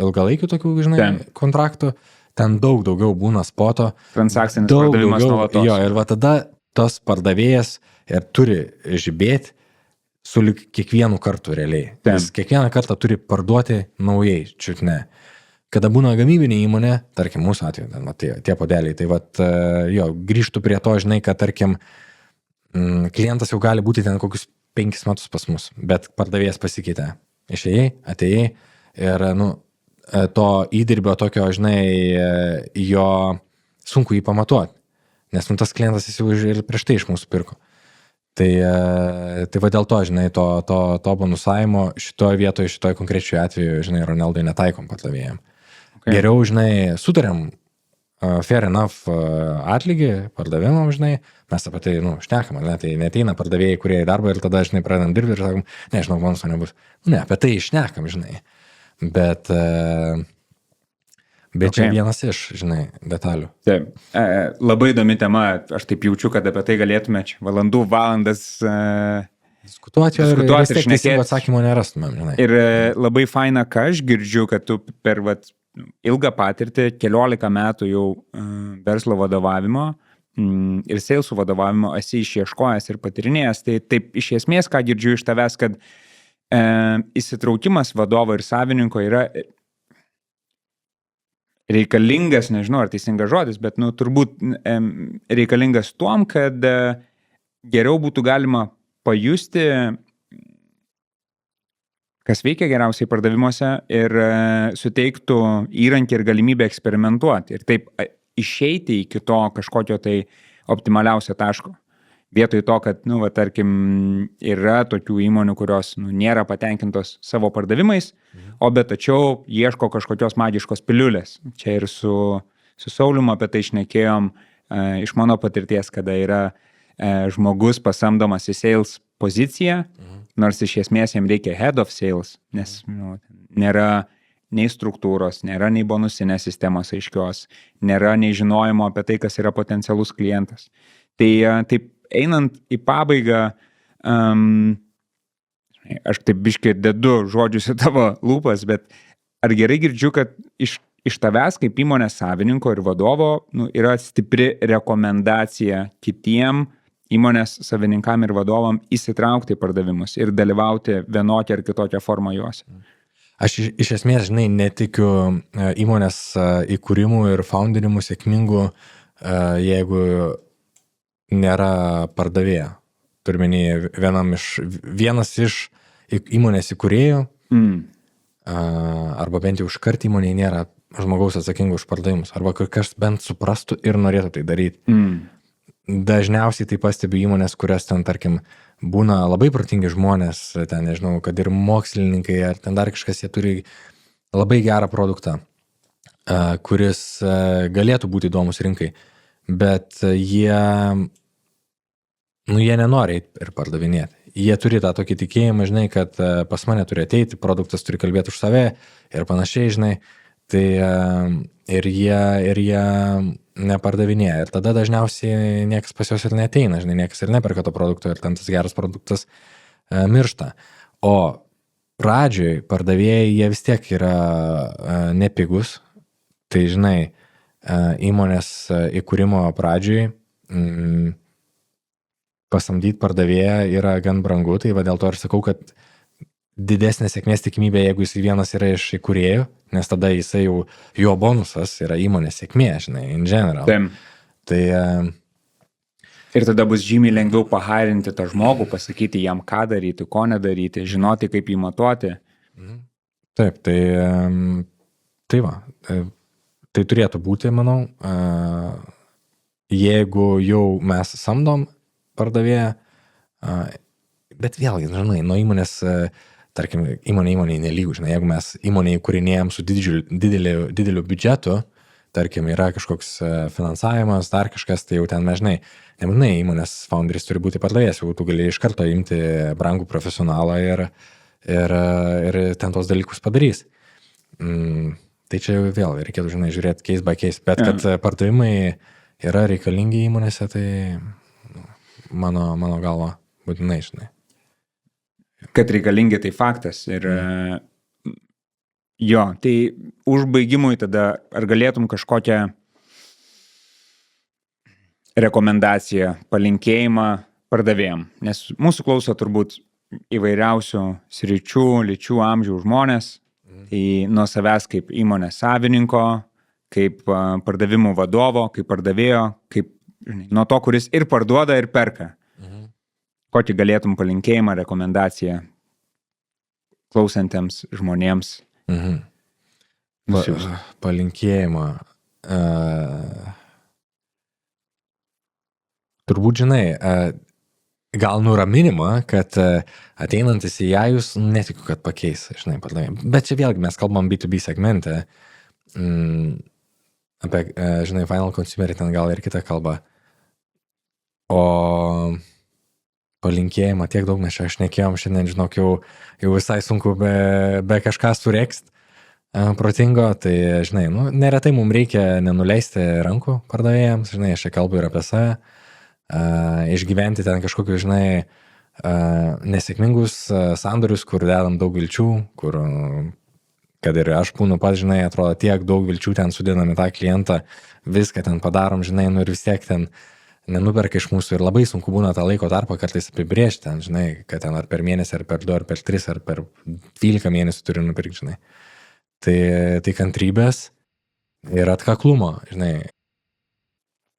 ilgalaikių tokių, žinai, kontraktų. Ten daug daugiau būna spoto. Transakcinis pardavimas nuolatos. Jo, ir va tada tos pardavėjas ir turi žibėti su kiekvienu kartu realiai. Jis kiekvieną kartą turi parduoti naujai, čiut ne. Kada būna gamybinė įmonė, tarkim, mūsų atveju, ten, va, tie podeliai, tai vat, jo, grįžtų prie to, žinai, kad, tarkim, klientas jau gali būti ten kokius 5 metus pas mus, bet pardavėjas pasikeitė. Išėjai, atėjai ir, to įdirbio tokio, žinai, jo sunku jį pamatuoti, nes tas klientas jis jau ir prieš tai iš mūsų pirko. Tai va dėl to, žinai, to bonusavimo šitoje vietoje, šitoje konkrečioje atveju, žinai, Ronaldui netaikom pardavėjam. Okay. Geriau, žinai, sutariam fair enough atlygį pardavimam, žinai, mes apie tai, šnekam, ne, tai neteina pardavėjai, kurie į darbą ir tada, žinai, pradedam dirbti ir sakom, nežinau, bonuso nebus. Ne, apie tai šnekam, žinai. Bet čia vienas iš, žinai, detalių. Taip. Labai įdomi tema, aš taip jaučiu, kad apie tai galėtume čia valandas diskutuoti ir šnekėti. Atsakymo nerastumėm, žinai. Ir labai faina, ką aš girdžiu, kad tu per ilgą patirtį, 14 metų jau verslo vadovavimo ir salesų vadovavimo esi išieškojęs ir patyrinėjęs. Tai taip iš esmės, ką girdžiu iš tavęs, kad įsitraukimas vadovo ir savininko yra reikalingas, nežinau, ar teisingas žodis, bet turbūt reikalingas tuom, kad geriau būtų galima pajusti, kas veikia geriausiai pardavimuose ir suteiktų įrankį ir galimybę eksperimentuoti ir taip išeiti iki to kažkokio tai optimaliausio taško. Vietoj to, kad, tarkim, yra tokių įmonių, kurios nėra patenkintos savo pardavimais, bet tačiau ieško kažkokios magiškos piliulės. Čia ir su Saulium apie tai šnekėjom iš mano patirties, kada yra žmogus pasamdomas į sales poziciją, nors iš esmės jam reikia head of sales, nes nėra nei struktūros, nėra nei bonusinės sistemos aiškios, nėra nei žinojimo apie tai, kas yra potencialus klientas. Tai taip einant į pabaigą, aš taip biškai dedu žodžius į tavo lūpas, bet ar gerai girdžiu, kad iš tavęs kaip įmonės savininko ir vadovo yra stipri rekomendacija kitiem įmonės savininkam ir vadovam įsitraukti į pardavimus ir dalyvauti vienokią ar kitokią formą juose? Aš iš esmės, žinai, netikiu įmonės įkūrimų ir founderimu sėkmingų, jeigu nėra pardavėjo. Turmenį vienas iš įmonės įkūrėjų, arba bent jau iškart įmonėje nėra žmogaus atsakingo už pardavimus, arba kažkas bent suprastų ir norėtų tai daryti. Dažniausiai tai pastebiu įmonės, kurias ten, tarkim, būna labai protingi žmonės, ten, nežinau, kad ir mokslininkai, ar ten dar kažkas, jie turi labai gerą produktą, kuris galėtų būti įdomus rinkai, bet jie nenori ir pardavinėti. Jie turi tą tokį tikėjimą, žinai, kad pas mane turi ateiti, produktas turi kalbėti už save ir panašiai, žinai, tai ir jie nepardavinėja. Ir tada dažniausiai niekas pas juos ir neateina, žinai, niekas ir neperka to produkto ir ten tas geras produktas miršta. O pradžioj pardavėjai, jie vis tiek yra nepigus, tai, žinai, įmonės įkūrimo pradžioj pasamdyti pardavėją yra gan brangu, tai va dėl to ir sakau, kad didesnė sėkmės tikimybė, jeigu jis vienas yra iš įkūrėjų, nes tada jisai jau, jo bonusas yra įmonės sėkmė, žinai, in general. Tai ir tada bus žymiai lengviau pahairinti tą žmogų, pasakyti jam, ką daryti, ko nedaryti, žinoti, kaip jį matuoti. Taip, tai va, tai turėtų būti, manau, jeigu jau mes samdom pardavėją, bet vėlgi, žinai, nuo įmonės, tarkim, įmonė nelygų, žinai, jeigu mes įmonėje kūrinėjom su dideliu biudžetu, tarkim, yra kažkoks finansavimas, dar kažkas, tai jau ten mes, žinai, nebūtinai įmonės founderis turi būti pardavėjas, jau tu gali iš karto imti brangų profesionalą ir ten tos dalykus padarys. Tai čia vėl reikėtų, žinai, žiūrėti case by case, bet kad pardavimai yra reikalingi įmonėse, tai mano galva būtinai, žinai. Kad reikalingi, tai faktas. Ir jo, tai užbaigimui tada, ar galėtum kažkokią rekomendaciją, palinkėjimą pardavėjam? Nes mūsų klauso turbūt įvairiausių sričių, lyčių, amžių žmonės. Tai nuo savęs kaip įmonės savininko, kaip pardavimų vadovo, kaip pardavėjo, kaip nuo to, kuris ir parduoda, ir perka. Kokį galėtum palinkėjimą, rekomendaciją klausantiems žmonėms? Palinkėjimą. Turbūt, žinai, gal nuraminimą, kad ateinantis į jūs netikiu, kad pakeis, žinai, pardavimą. Bet čia vėlgi mes kalbam B2B segmente, apie, žinai, final consumerį ten gal ir kitą kalbą. O palinkėjimą tiek daug mes čia šnekėjom, šiandien, žinok, jau visai sunku be kažką surekst protingo, tai, žinai, neretai mums reikia nenuleisti rankų pardavėjams, žinai, aš čia kalbu ir apie save. Išgyventi ten kažkokius, žinai, nesėkmingus sandorius, kur dedam daug vilčių, kur, kad ir aš būnu pats, žinai, atrodo tiek daug vilčių ten sudėdami tą klientą, viską ten padarom, žinai, ir vis tiek ten nenuperka iš mūsų ir labai sunku būna tą laiko tarpą kartais apibrėžti, ten, žinai, kad ten ar per mėnesį, ar per 2, ar per 3, ar per 12 mėnesių turi nupirkti, žinai. Tai kantrybės ir atkaklumo, žinai,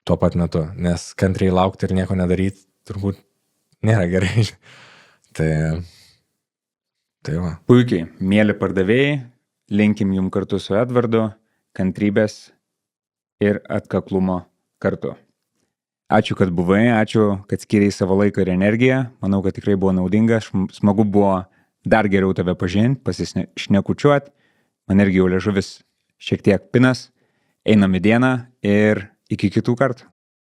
tuo pat metu, nes kantriai laukti ir nieko nedaryti turbūt nėra gerai. Tai va. Puikiai, mėly pardavėjai, linkim jums kartu su Edvardu kantrybės ir atkaklumo kartu. Ačiū, kad buvai, ačiū, kad skiriai savo laiką ir energiją. Manau, kad tikrai buvo naudinga, smagu buvo dar geriau tave pažinti, pasišnekučiuoti. Man irgi jau liežuvis šiek tiek pinas. Einam į dieną ir iki kitų kartų.